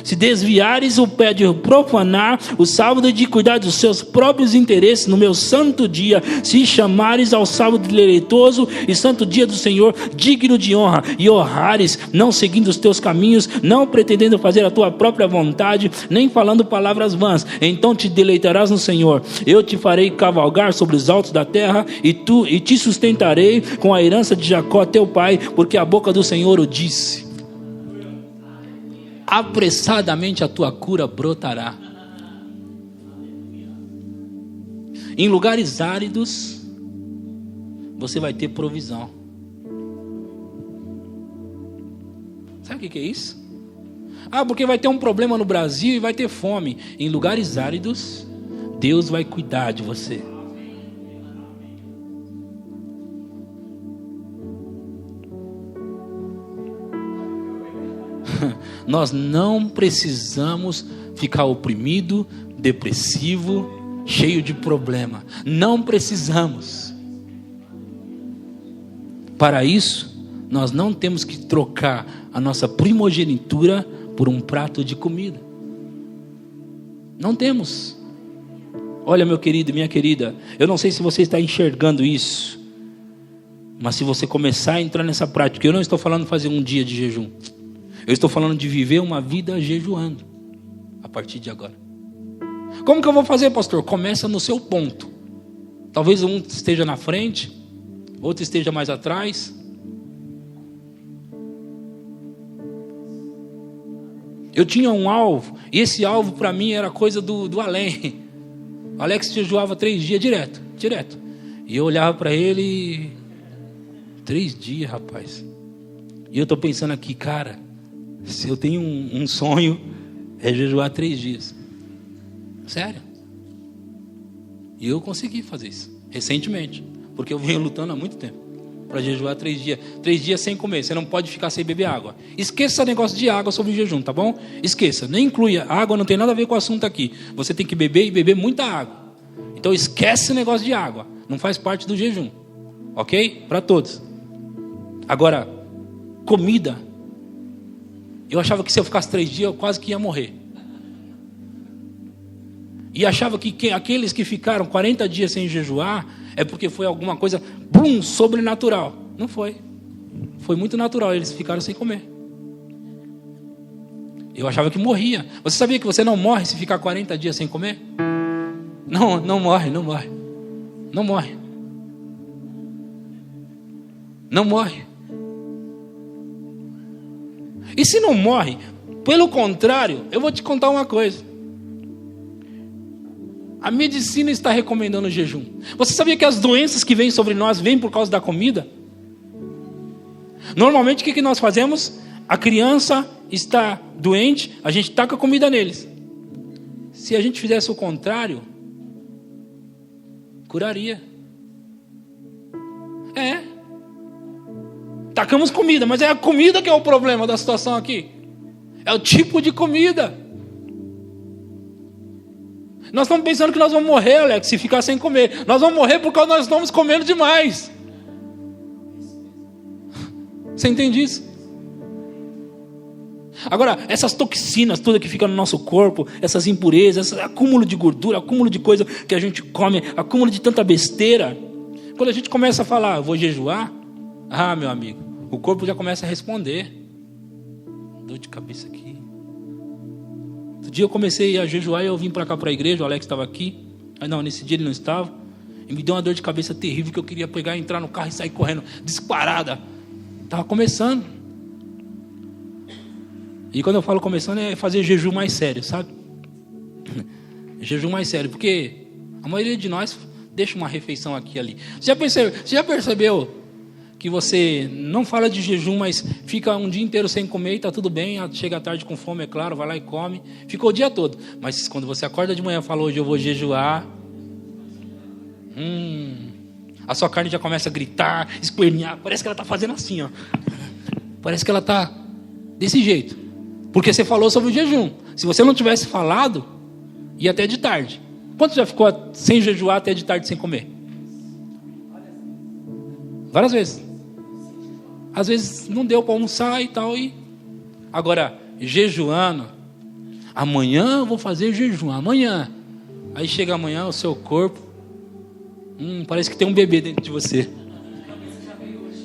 Se desviares o pé de profanar o sábado e de cuidar dos seus próprios interesses no meu santo dia, se chamares ao sábado deleitoso e santo dia do Senhor, digno de honra, e honrares, não seguindo os teus caminhos, não pretendendo fazer a tua própria vontade, nem falando palavras vãs, então te deleitarás no Senhor. Eu te farei cavalgar sobre os altos da terra, e te sustentarei com a herança de Jacó teu pai, porque a boca do Senhor o disse. Apressadamente a tua cura brotará. Em lugares áridos você vai ter provisão. Sabe o que é isso? Porque vai ter um problema no Brasil e vai ter fome. Em lugares áridos Deus vai cuidar de você. Nós não precisamos ficar oprimido, depressivo, cheio de problema. Não precisamos. Para isso, nós não temos que trocar a nossa primogenitura por um prato de comida. Não temos. Olha, meu querido, minha querida, eu não sei se você está enxergando isso, mas se você começar a entrar nessa prática, eu não estou falando de fazer um dia de jejum. Eu estou falando de viver uma vida jejuando, a partir de agora. Como que eu vou fazer, pastor? Começa no seu ponto. Talvez um esteja na frente, outro esteja mais atrás. Eu tinha um alvo, e esse alvo para mim era coisa do além. O Alex jejuava 3 dias direto. E eu olhava para ele, 3 dias, rapaz. E eu estou pensando aqui, cara, se eu tenho um sonho, é jejuar 3 dias. Sério. E eu consegui fazer isso, recentemente. Porque eu venho lutando há muito tempo para jejuar 3 dias. 3 dias sem comer, você não pode ficar sem beber água. Esqueça esse negócio de água sobre o jejum, tá bom? Esqueça, nem inclui. A água não tem nada a ver com o assunto aqui. Você tem que beber e beber muita água. Então esquece esse negócio de água. Não faz parte do jejum. Ok? Para todos. Agora, comida. Eu achava que se eu ficasse 3 dias, eu quase que ia morrer. E achava que aqueles que ficaram 40 dias sem jejuar, é porque foi alguma coisa, sobrenatural. Não foi. Foi muito natural, eles ficaram sem comer. Eu achava que morria. Você sabia que você não morre se ficar 40 dias sem comer? Não morre. Não morre. E se não morre, pelo contrário, eu vou te contar uma coisa. A medicina está recomendando o jejum. Você sabia que as doenças que vêm sobre nós vêm por causa da comida? Normalmente o que nós fazemos? A criança está doente, a gente taca comida neles. Se a gente fizesse o contrário, curaria. Tacamos comida, mas é a comida que é o problema da situação aqui. É o tipo de comida. Nós estamos pensando que nós vamos morrer, Alex, se ficar sem comer. Nós vamos morrer porque nós estamos comendo demais. Você entende isso? Agora, essas toxinas, tudo que fica no nosso corpo, essas impurezas, esse acúmulo de gordura, acúmulo de coisa que a gente come, acúmulo de tanta besteira. Quando a gente começa a falar, vou jejuar, meu amigo, o corpo já começa a responder. Dor de cabeça aqui. Outro dia eu comecei a jejuar e eu vim para cá para a igreja, o Alex estava aqui. Nesse dia ele não estava. E me deu uma dor de cabeça terrível que eu queria pegar, entrar no carro e sair correndo, disparada. Estava começando. E quando eu falo começando, é fazer jejum mais sério, sabe? Jejum mais sério, porque a maioria de nós deixa uma refeição aqui e ali. Você já percebeu que você não fala de jejum, mas fica um dia inteiro sem comer e está tudo bem, chega à tarde com fome, é claro, vai lá e come, ficou o dia todo. Mas quando você acorda de manhã e fala, hoje eu vou jejuar, A sua carne já começa a gritar, espernear. Parece que ela está fazendo assim, ó. Parece que ela está desse jeito. Porque você falou sobre o jejum. Se você não tivesse falado, ia até de tarde. Quanto já ficou sem jejuar até de tarde sem comer? Várias vezes. Às vezes não deu para almoçar e tal. Agora, jejuando. Amanhã eu vou fazer jejum. Amanhã. Aí chega amanhã o seu corpo. Parece que tem um bebê dentro de você.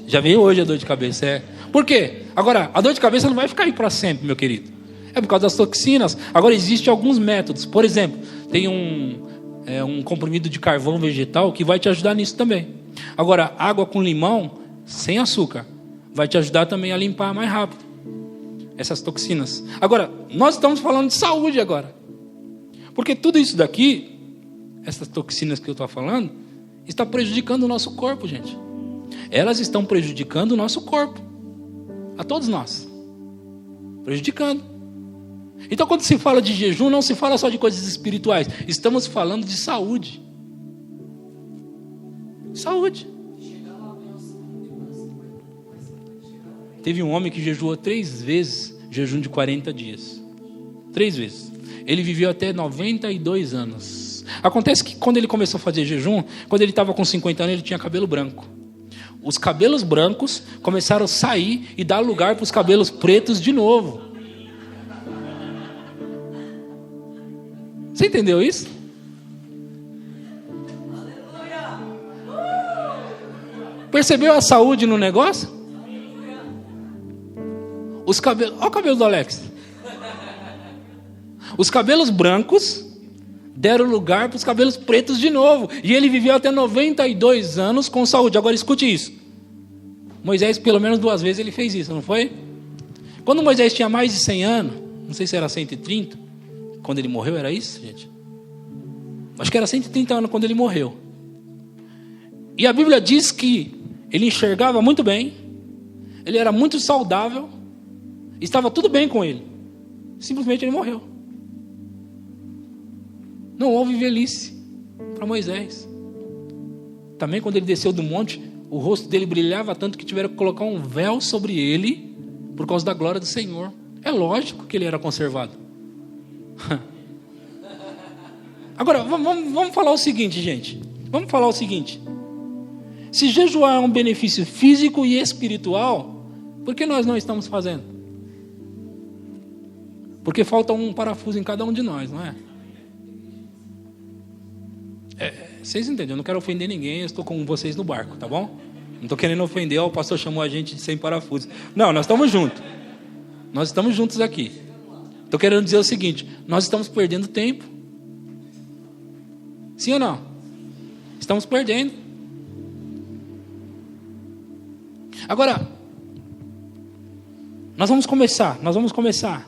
Já veio hoje a dor de cabeça, Por quê? Agora, a dor de cabeça não vai ficar aí para sempre, meu querido. É por causa das toxinas. Agora, existem alguns métodos. Por exemplo, tem um comprimido de carvão vegetal que vai te ajudar nisso também. Agora, água com limão, sem açúcar, vai te ajudar também a limpar mais rápido essas toxinas. Agora, nós estamos falando de saúde agora. Porque tudo isso daqui, essas toxinas que eu estou falando, está prejudicando o nosso corpo, gente. Elas estão prejudicando o nosso corpo. A todos nós. Prejudicando. Então, quando se fala de jejum, não se fala só de coisas espirituais. Estamos falando de saúde. Saúde. Teve um homem que jejuou 3 vezes, jejum de 40 dias. 3 vezes. Ele viveu até 92 anos. Acontece que quando ele começou a fazer jejum, quando ele estava com 50 anos, ele tinha cabelo branco. Os cabelos brancos começaram a sair e dar lugar para os cabelos pretos de novo. Você entendeu isso? Percebeu a saúde no negócio? Os cabelos, olha o cabelo do Alex. Os cabelos brancos deram lugar para os cabelos pretos de novo. E ele viveu até 92 anos com saúde. Agora escute isso. Moisés, pelo menos 2 vezes, ele fez isso, não foi? Quando Moisés tinha mais de 100 anos, não sei se era 130, quando ele morreu, era isso, gente? Acho que era 130 anos quando ele morreu. E a Bíblia diz que ele enxergava muito bem, ele era muito saudável, estava tudo bem com ele. Simplesmente ele morreu. Não houve velhice para Moisés. Também quando ele desceu do monte, o rosto dele brilhava tanto que tiveram que colocar um véu sobre ele por causa da glória do Senhor. É lógico que ele era conservado. Agora, vamos falar o seguinte, gente. Vamos falar o seguinte. Se jejuar é um benefício físico e espiritual, por que nós não estamos fazendo? Porque falta um parafuso em cada um de nós, não é? Vocês entendem, eu não quero ofender ninguém, eu estou com vocês no barco, tá bom? Não estou querendo ofender, o pastor chamou a gente de sem parafuso. Não, nós estamos juntos. Nós estamos juntos aqui. Estou querendo dizer o seguinte, nós estamos perdendo tempo. Sim ou não? Estamos perdendo. Agora, nós vamos começar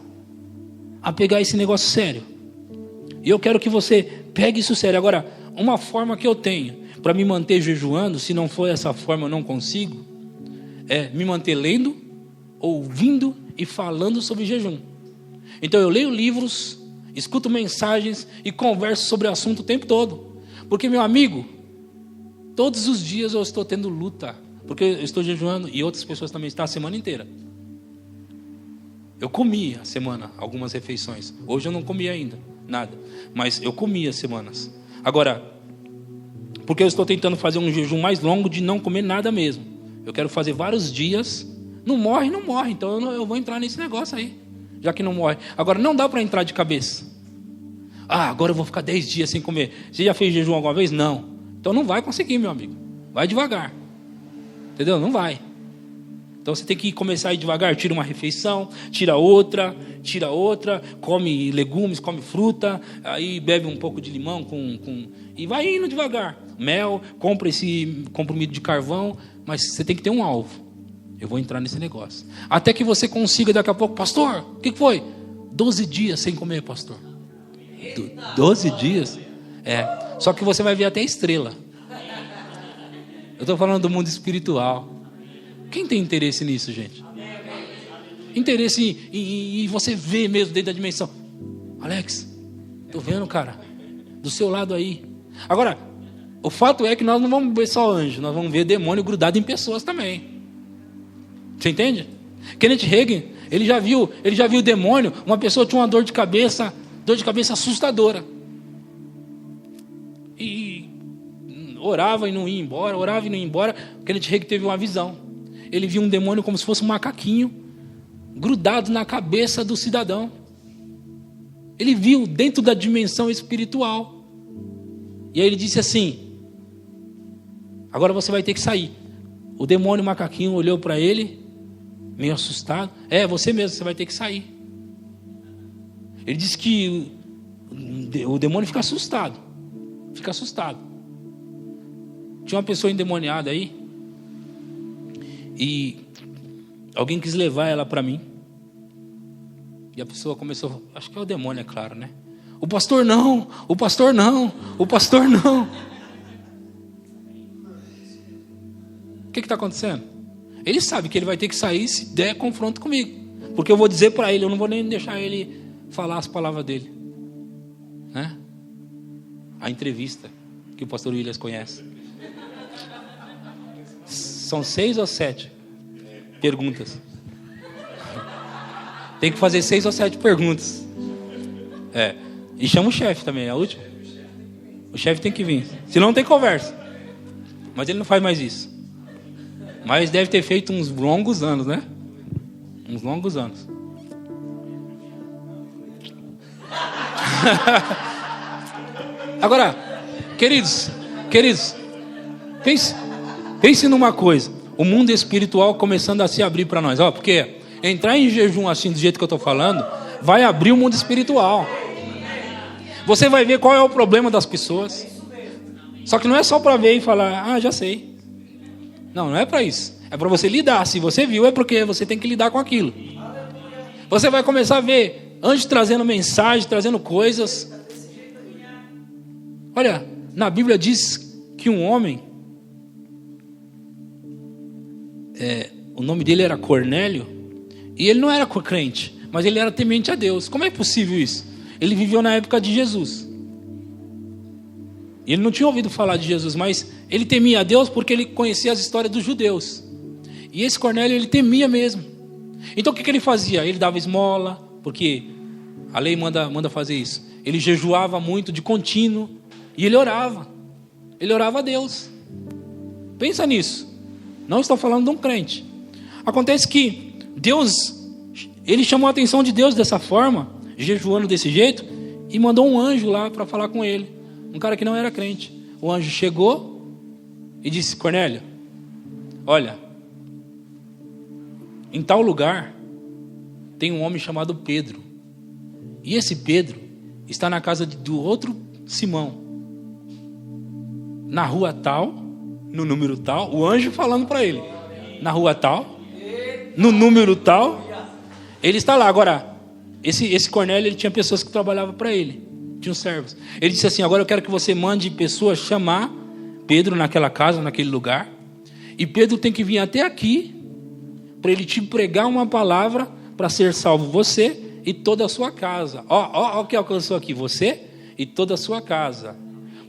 a pegar esse negócio sério. E eu quero que você pegue isso sério. Agora, uma forma que eu tenho para me manter jejuando, se não for essa forma eu não consigo, é me manter lendo, ouvindo e falando sobre jejum. Então eu leio livros, escuto mensagens e converso sobre o assunto o tempo todo. Porque, meu amigo, todos os dias eu estou tendo luta, porque eu estou jejuando e outras pessoas também estão a semana inteira. Eu comi a semana algumas refeições. Hoje eu não comi ainda, nada. Mas eu comi as semanas. Agora, porque eu estou tentando fazer um jejum mais longo de não comer nada mesmo. Eu quero fazer vários dias. Não morre. Então eu vou entrar nesse negócio aí. Já que não morre. Agora, não dá para entrar de cabeça. Agora eu vou ficar 10 dias sem comer. Você já fez jejum alguma vez? Não. Então não vai conseguir, meu amigo. Vai devagar. Entendeu? Não vai. Então você tem que começar a ir devagar. Tira uma refeição, tira outra, come legumes, come fruta, aí bebe um pouco de limão e vai indo devagar. Mel, compra esse comprimido de carvão, mas você tem que ter um alvo. Eu vou entrar nesse negócio. Até que você consiga daqui a pouco, pastor, o que foi? 12 dias sem comer, pastor. 12 dias? Só que você vai ver até estrela. Eu estou falando do mundo espiritual. Quem tem interesse nisso, gente? Interesse em você ver mesmo dentro da dimensão. Alex, tô vendo, cara. Do seu lado aí. Agora, O fato é que nós não vamos ver só anjo, nós vamos ver demônio grudado em pessoas também. Você entende? Kenneth Hagin, ele já viu o demônio, uma pessoa tinha uma dor de cabeça assustadora. E orava e não ia embora, orava e não ia embora. Kenneth Hagin teve uma visão. Ele viu um demônio como se fosse um macaquinho grudado na cabeça do cidadão. Ele viu dentro da dimensão espiritual. E aí ele disse assim: agora você vai ter que sair. O demônio macaquinho olhou para ele, meio assustado. É, você mesmo, você vai ter que sair. Ele disse que o demônio fica assustado. Fica assustado. Tinha uma pessoa endemoniada aí. E alguém quis levar ela para mim. E a pessoa começou, acho que é o demônio, é claro, né? O pastor não, o pastor não, o pastor não. O que está acontecendo? Ele sabe que ele vai ter que sair se der confronto comigo. Porque eu vou dizer para ele, eu não vou nem deixar ele falar as palavras dele. Né? A entrevista que o pastor Williams conhece. São 6 ou 7 perguntas. Tem que fazer 6 ou 7 perguntas. E chama o chefe também, é a última. O chefe tem que vir. Senão não tem conversa. Mas ele não faz mais isso. Mas deve ter feito uns longos anos, né? Uns longos anos. Agora, queridos, pense numa coisa. O mundo espiritual começando a se abrir para nós. Porque entrar em jejum assim, do jeito que eu estou falando, vai abrir o mundo espiritual. Você vai ver qual é o problema das pessoas. Só que não é só para ver e falar, já sei. Não é para isso. É para você lidar. Se você viu, é porque você tem que lidar com aquilo. Você vai começar a ver anjos trazendo mensagem, trazendo coisas. Olha, na Bíblia diz que um homem, o nome dele era Cornélio, e ele não era crente, mas ele era temente a Deus. Como é possível isso? Ele viveu na época de Jesus. Ele não tinha ouvido falar de Jesus, mas ele temia a Deus porque ele conhecia as histórias dos judeus. E esse Cornélio, ele temia mesmo. Então o que ele fazia? Ele dava esmola, porque a lei manda fazer isso. Ele jejuava muito de contínuo e ele orava. Ele orava a Deus. Pensa nisso. Não estou falando de um crente. Acontece que Deus, ele chamou a atenção de Deus dessa forma, jejuando desse jeito, e mandou um anjo lá para falar com ele. Um cara que não era crente. O anjo chegou e disse: Cornélio, olha, em tal lugar tem um homem chamado Pedro. E esse Pedro está na casa do outro Simão, na rua tal, no número tal. O anjo falando para ele: na rua tal, no número tal, ele está lá. Agora, esse Cornélio, ele tinha pessoas que trabalhavam para ele, tinham servos. Ele disse assim: agora eu quero que você mande pessoas chamar Pedro naquela casa, naquele lugar, e Pedro tem que vir até aqui para ele te pregar uma palavra para ser salvo você e toda a sua casa. Ó o que alcançou aqui: você e toda a sua casa,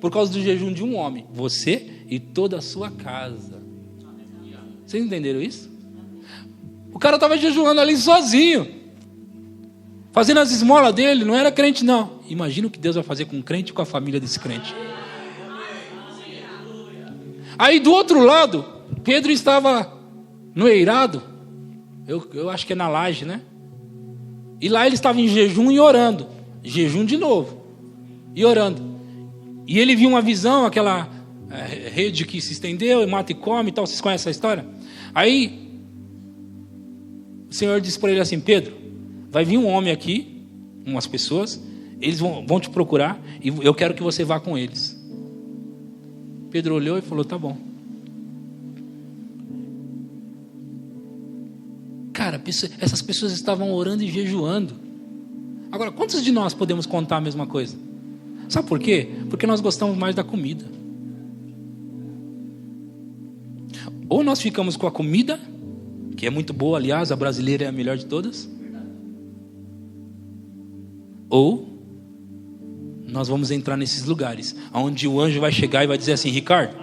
por causa do jejum de um homem. Você e toda a sua casa. Vocês entenderam isso? O cara estava jejuando ali sozinho, fazendo as esmolas dele. Não era crente, não. Imagina o que Deus vai fazer com um crente e com a família desse crente. Aí do outro lado, Pedro estava no eirado. Eu acho que é na laje, né? E lá ele estava em jejum e orando. Jejum de novo. E orando. E ele viu uma visão, aquela rede que se estendeu, e mata e come e tal. Vocês conhecem essa história? Aí o Senhor disse para ele assim: Pedro, vai vir um homem aqui, umas pessoas, eles vão te procurar e eu quero que você vá com eles. Pedro olhou e falou: tá bom. Cara, essas pessoas estavam orando e jejuando. Agora, quantos de nós podemos contar a mesma coisa? Sabe por quê? Porque nós gostamos mais da comida. Ou nós ficamos com a comida, que é muito boa, aliás, a brasileira é a melhor de todas. Ou nós vamos entrar nesses lugares, onde o anjo vai chegar e vai dizer assim: Ricardo,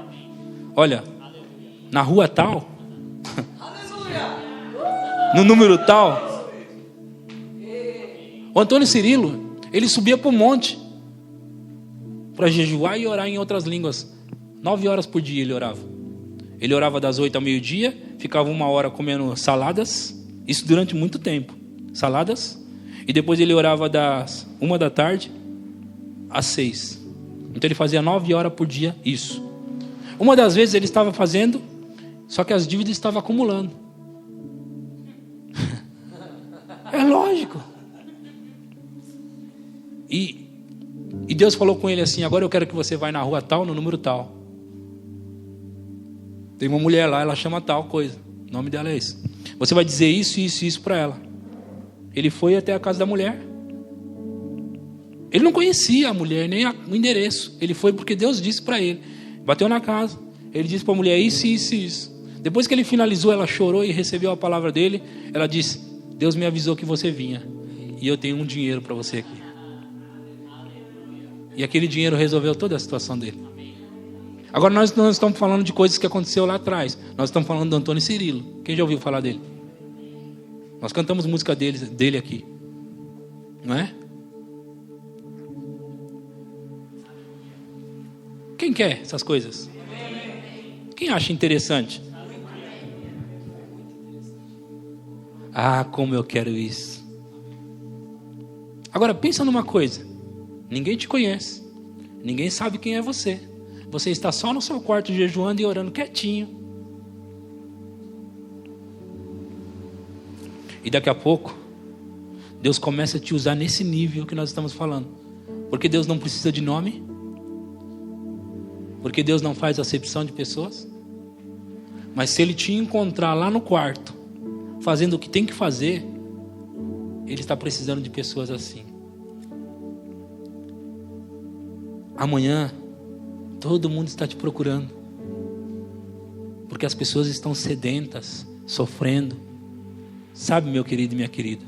olha, na rua tal, no número tal, o Antônio Cirilo, ele subia para o monte para jejuar e orar em outras línguas. 9 horas por dia ele orava. Ele orava das 8 ao meio-dia, ficava 1 hora comendo saladas, isso durante muito tempo, saladas, e depois ele orava das 1 da tarde às 6. Então ele fazia 9 horas por dia isso. Uma das vezes ele estava fazendo, só que as dívidas estavam acumulando. É lógico. E Deus falou com ele assim: agora eu quero que você vá na rua tal, no número tal. Tem uma mulher lá, ela chama tal coisa, o nome dela é esse. Você vai dizer isso, isso e isso para ela. Ele foi até a casa da mulher. Ele não conhecia a mulher, nem o endereço. Ele foi porque Deus disse para ele. Bateu na casa. Ele disse para a mulher isso, isso e isso. Depois que ele finalizou, ela chorou e recebeu a palavra dele. Ela disse: Deus me avisou que você vinha. E eu tenho um dinheiro para você aqui. E aquele dinheiro resolveu toda a situação dele. Agora nós não estamos falando de coisas que aconteceu lá atrás. Nós estamos falando do Antônio Cirilo. Quem já ouviu falar dele? Nós cantamos música dele aqui. Não é? Quem quer essas coisas? Quem acha interessante? Ah, como eu quero isso. Agora pensa numa coisa. Ninguém te conhece. Ninguém sabe quem é você. Você está só no seu quarto jejuando e orando quietinho. E daqui a pouco Deus começa a te usar nesse nível que nós estamos falando. Porque Deus não precisa de nome. Porque Deus não faz acepção de pessoas. Mas se Ele te encontrar lá no quarto, fazendo o que tem que fazer, Ele está precisando de pessoas assim. Amanhã, todo mundo está te procurando. Porque as pessoas estão sedentas, sofrendo. Sabe, meu querido e minha querida,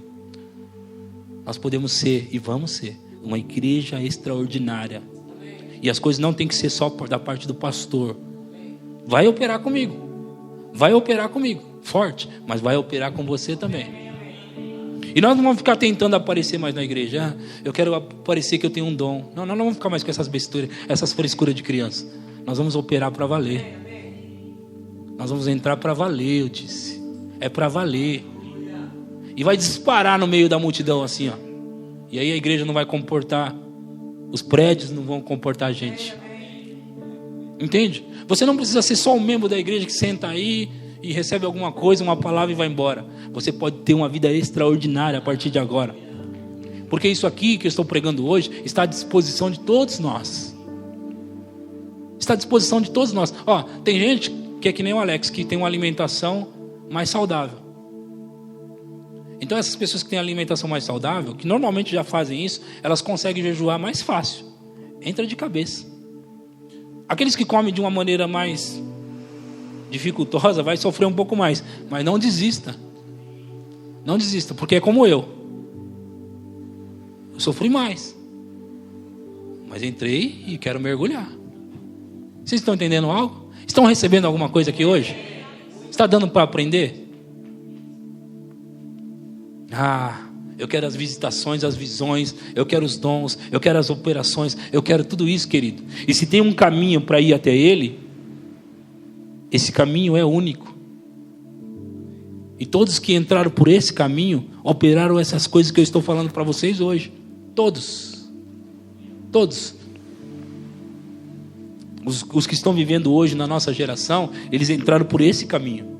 nós podemos ser e vamos ser uma igreja extraordinária. E as coisas não tem que ser só da parte do pastor. Vai operar comigo. Vai operar comigo. Forte. Mas vai operar com você também. E nós não vamos ficar tentando aparecer mais na igreja. Eu quero parecer que eu tenho um dom. Não, nós não vamos ficar mais com essas besteiras, essas frescuras de criança. Nós vamos operar para valer. Nós vamos entrar para valer, eu disse. É para valer. E vai disparar no meio da multidão assim, ó. E aí a igreja não vai comportar. Os prédios não vão comportar a gente. Entende? Você não precisa ser só um membro da igreja que senta aí e recebe alguma coisa, uma palavra e vai embora. Você pode ter uma vida extraordinária a partir de agora. Porque isso aqui que eu estou pregando hoje está à disposição de todos nós. Está à disposição de todos nós. Ó, tem gente que é que nem o Alex, que tem uma alimentação mais saudável. Então essas pessoas que têm alimentação mais saudável, que normalmente já fazem isso, elas conseguem jejuar mais fácil. Entra de cabeça. Aqueles que comem de uma maneira mais dificultosa, vai sofrer um pouco mais. Mas não desista. Não desista, porque é como eu. Eu sofri mais. Mas entrei e quero mergulhar. Vocês estão entendendo algo? Estão recebendo alguma coisa aqui hoje? Está dando para aprender? Ah, eu quero as visitações, as visões, eu quero os dons, eu quero as operações, eu quero tudo isso, querido. E se tem um caminho para ir até Ele, esse caminho é único. E todos que entraram por esse caminho, operaram essas coisas que eu estou falando para vocês hoje. Todos. Todos. Os que estão vivendo hoje na nossa geração, eles entraram por esse caminho.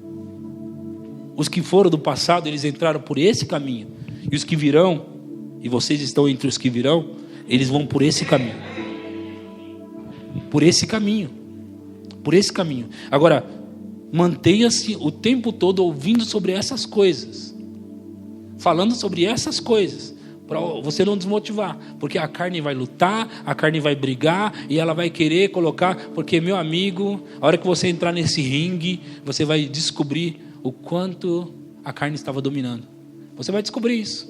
Os que foram do passado, eles entraram por esse caminho. E os que virão, e vocês estão entre os que virão, eles vão por esse caminho. Por esse caminho. Por esse caminho. Agora, mantenha-se o tempo todo ouvindo sobre essas coisas. Falando sobre essas coisas. Para você não desmotivar. Porque a carne vai lutar, a carne vai brigar, e ela vai querer colocar. Porque, meu amigo, a hora que você entrar nesse ringue, você vai descobrir o quanto a carne estava dominando. Você vai descobrir isso.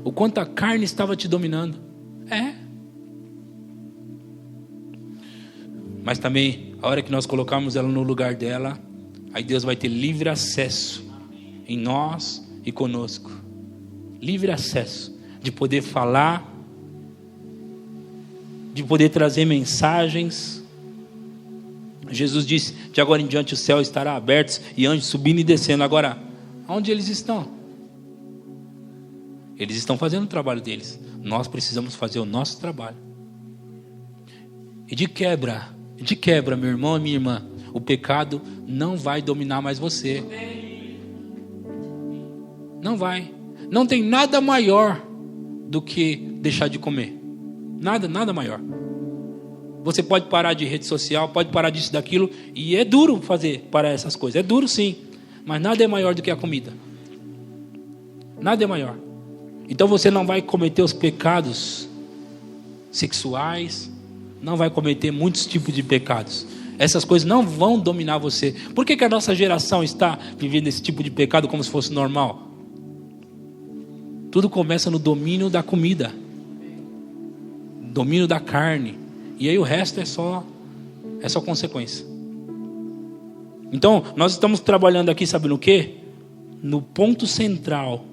O quanto a carne estava te dominando. Mas também, a hora que nós colocarmos ela no lugar dela, aí Deus vai ter livre acesso em nós e conosco. Livre acesso de poder falar, de poder trazer mensagens. Jesus disse: de agora em diante o céu estará aberto e anjos subindo e descendo. Agora, onde eles estão? Eles estão fazendo o trabalho deles. Nós precisamos fazer o nosso trabalho. E de quebra, meu irmão e minha irmã, o pecado não vai dominar mais você. Não vai. Não tem nada maior do que deixar de comer. Nada maior. Você pode parar de rede social, pode parar disso, daquilo, e é duro parar essas coisas. É duro sim, mas nada é maior do que a comida. Nada é maior. Então você não vai cometer os pecados sexuais, não vai cometer muitos tipos de pecados. Essas coisas não vão dominar você. Por que a nossa geração está vivendo esse tipo de pecado como se fosse normal? Tudo começa no domínio da comida, domínio da carne, e aí o resto é só consequência. Então nós estamos trabalhando aqui, sabe no quê? No ponto central.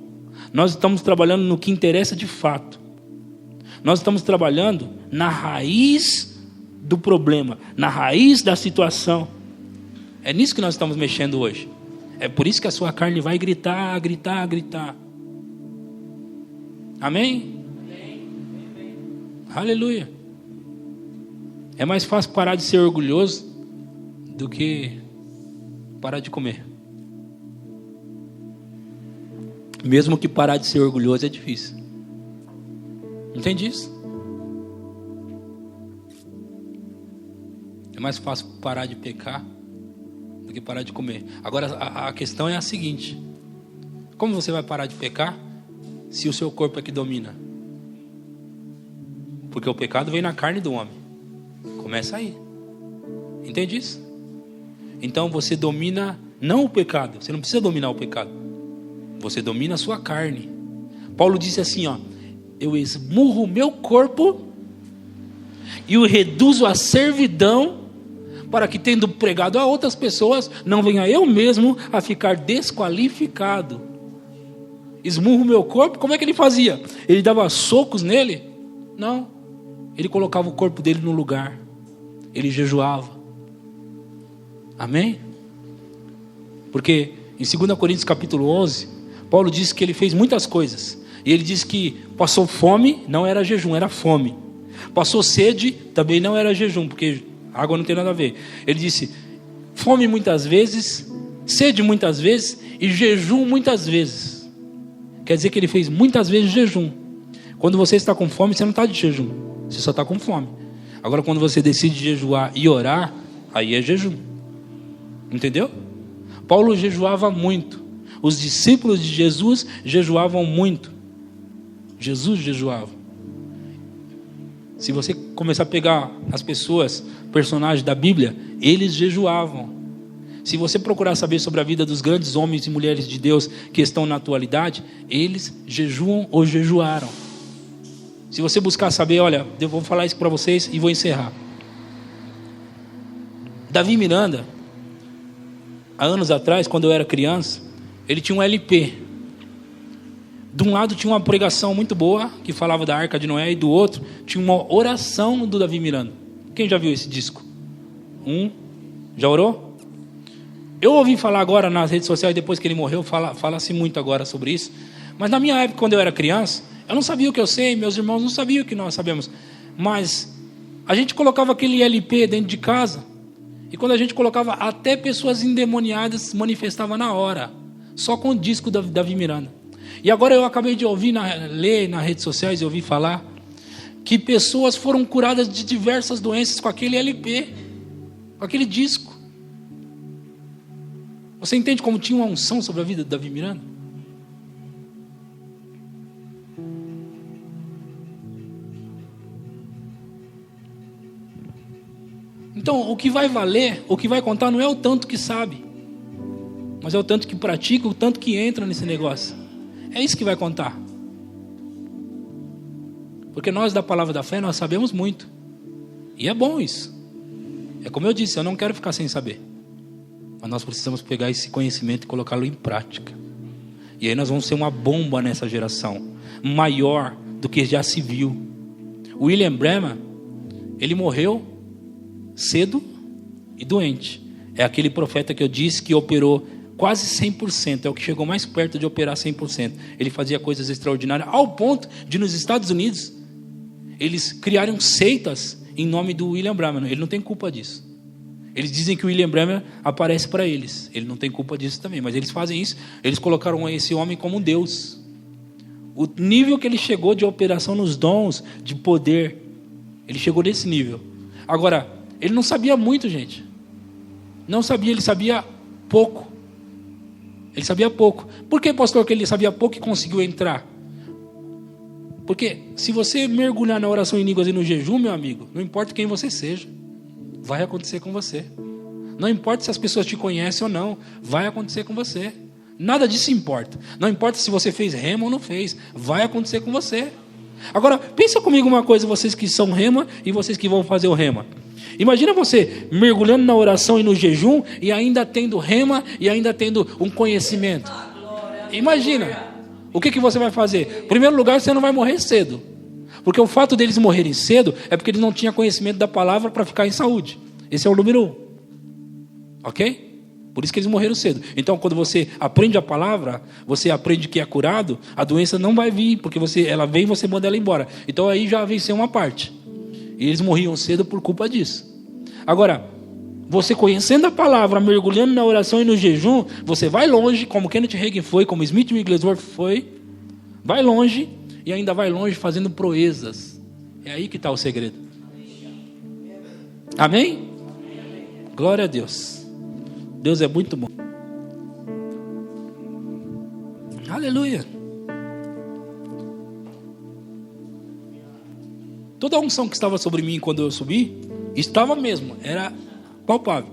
Nós estamos trabalhando no que interessa de fato. Nós estamos trabalhando na raiz do problema, na raiz da situação. É nisso que nós estamos mexendo hoje. É por isso que a sua carne vai gritar. Amém? Aleluia. É mais fácil parar de ser orgulhoso do que parar de comer. Mesmo que parar de ser orgulhoso é difícil. Entende isso? É mais fácil parar de pecar do que parar de comer. Agora a questão é a seguinte: como você vai parar de pecar se o seu corpo é que domina? Porque o pecado vem na carne do homem. Começa aí. Entende isso? Então você domina não o pecado. Você não precisa dominar o pecado. Você domina a sua carne. Paulo disse assim, ó: eu esmurro o meu corpo e o reduzo à servidão, para que, tendo pregado a outras pessoas, não venha eu mesmo a ficar desqualificado. Esmurro o meu corpo. Como é que ele fazia? Ele dava socos nele? Não. Ele colocava o corpo dele no lugar. Ele jejuava. Amém? Porque em 2 Coríntios capítulo 11, Paulo diz que ele fez muitas coisas. E ele diz que passou fome, não era jejum, era fome. Passou sede, também não era jejum, porque água não tem nada a ver. Ele disse: fome muitas vezes, sede muitas vezes e jejum muitas vezes. Quer dizer que ele fez muitas vezes jejum. Quando você está com fome, você não está de jejum, você só está com fome. Agora quando você decide jejuar e orar, aí é jejum. Entendeu? Paulo jejuava muito. Os discípulos de Jesus jejuavam muito. Jesus jejuava. Se você começar a pegar as pessoas, personagens da Bíblia, eles jejuavam. Se você procurar saber sobre a vida dos grandes homens e mulheres de Deus que estão na atualidade, eles jejuam ou jejuaram. Se você buscar saber, olha, eu vou falar isso para vocês e vou encerrar. Davi Miranda, há anos atrás, quando eu era criança, ele tinha um LP. De um lado tinha uma pregação muito boa, que falava da Arca de Noé, e do outro tinha uma oração do Davi Miranda. Quem já viu esse disco? Já orou? Eu ouvi falar agora nas redes sociais, depois que ele morreu, fala-se muito agora sobre isso. Mas na minha época, quando eu era criança, eu não sabia o que eu sei, meus irmãos não sabiam o que nós sabemos. Mas a gente colocava aquele LP dentro de casa, e quando a gente colocava, até pessoas endemoniadas se manifestavam na hora, só com o disco da Davi Miranda. E agora eu acabei de ler nas redes sociais e ouvir falar que pessoas foram curadas de diversas doenças com aquele LP, com aquele disco. Você entende como tinha uma unção sobre a vida de Davi Miranda? Então, o que vai valer, o que vai contar não é o tanto que sabe, mas é o tanto que pratica, o tanto que entra nesse negócio. É isso que vai contar. Porque nós da palavra da fé, nós sabemos muito. E é bom isso. É como eu disse, eu não quero ficar sem saber. Mas nós precisamos pegar esse conhecimento e colocá-lo em prática. E aí nós vamos ser uma bomba nessa geração, maior do que já se viu. William Branham, ele morreu cedo e doente. É aquele profeta que eu disse que operou quase 100%, é o que chegou mais perto de operar 100%. Ele fazia coisas extraordinárias, ao ponto de nos Estados Unidos, eles criaram seitas em nome do William Branham. Ele não tem culpa disso. Eles dizem que o William Branham aparece para eles. Ele não tem culpa disso também, mas eles fazem isso. Eles colocaram esse homem como um Deus. O nível que ele chegou de operação nos dons, de poder, ele chegou nesse nível. Agora, ele não sabia muito, gente. Não sabia, ele sabia pouco. Ele sabia pouco. Por que, pastor, que ele sabia pouco e conseguiu entrar? Porque se você mergulhar na oração em línguas e no jejum, meu amigo, não importa quem você seja, vai acontecer com você. Não importa se as pessoas te conhecem ou não, vai acontecer com você. Nada disso importa. Não importa se você fez rema ou não fez, vai acontecer com você. Agora, pensa comigo uma coisa, vocês que são rema e vocês que vão fazer o rema. Imagina você mergulhando na oração e no jejum e ainda tendo rema e ainda tendo um conhecimento. Imagina. O que você vai fazer? Em primeiro lugar, você não vai morrer cedo. Porque o fato deles morrerem cedo é porque eles não tinham conhecimento da palavra para ficar em saúde. Esse é o número 1. Ok? Por isso que eles morreram cedo. Então, quando você aprende a palavra, você aprende que é curado, a doença não vai vir, porque ela vem e você manda ela embora. Então, aí já venceu uma parte. E eles morriam cedo por culpa disso. Agora, você conhecendo a palavra, mergulhando na oração e no jejum, você vai longe, como Kenneth Hagin foi, como Smith Wigglesworth foi, vai longe e ainda vai longe fazendo proezas. É aí que está o segredo. Amém? Glória a Deus. Deus é muito bom. Aleluia. Toda a unção que estava sobre mim quando eu subi, estava mesmo, era palpável.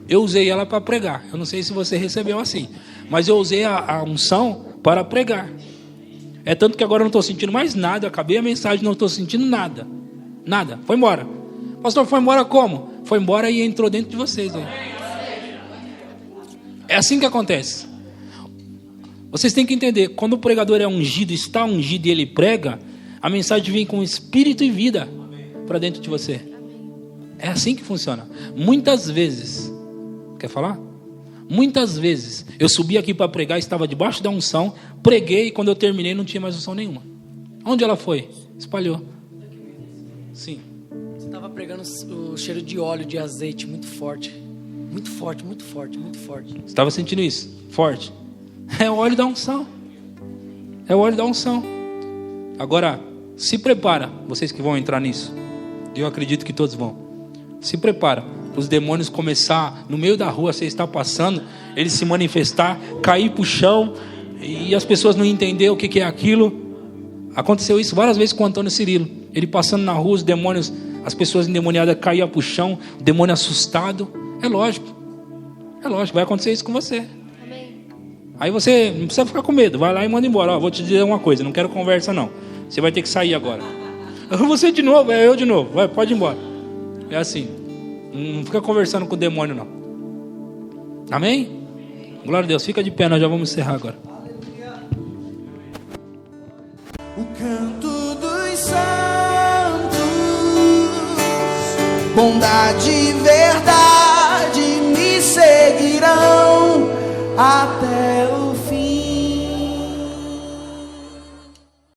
Eu usei ela para pregar. Eu não sei se você recebeu assim, mas eu usei a unção para pregar. É tanto que agora eu não estou sentindo mais nada. Eu acabei a mensagem, não estou sentindo nada. Nada, foi embora. Pastor, foi embora como? Foi embora e entrou dentro de vocês aí. É assim que acontece. Vocês têm que entender, quando o pregador é ungido, está ungido e ele prega, a mensagem vem com espírito e vida para dentro de você. É assim que funciona. Muitas vezes, quer falar? Muitas vezes, eu subi aqui para pregar, estava debaixo da unção, preguei e quando eu terminei não tinha mais unção nenhuma. Onde ela foi? Espalhou. Sim. Você estava pregando o cheiro de óleo, de azeite, muito forte. Muito forte, muito forte, muito forte. Você estava sentindo isso? Forte. É o óleo da unção. É o óleo da unção. Agora, se prepara, vocês que vão entrar nisso. Eu acredito que todos vão. Se prepara. Os demônios começar, no meio da rua, você está passando, eles se manifestar, cair para o chão, e as pessoas não entenderem o que é aquilo. Aconteceu isso várias vezes com o Antônio Cirilo. Ele passando na rua, os demônios, as pessoas endemoniadas caíam para o chão, o demônio assustado. É lógico, vai acontecer isso com você. Amém. Aí você não precisa ficar com medo, vai lá e manda embora. Ó, vou te dizer uma coisa, não quero conversa não. Você vai ter que sair agora. Você de novo, eu de novo, vai, pode ir embora. É assim, não fica conversando com o demônio não. Amém? Glória a Deus, fica de pé, nós já vamos encerrar agora. O canto dos santos, bondade e verdade me seguirão até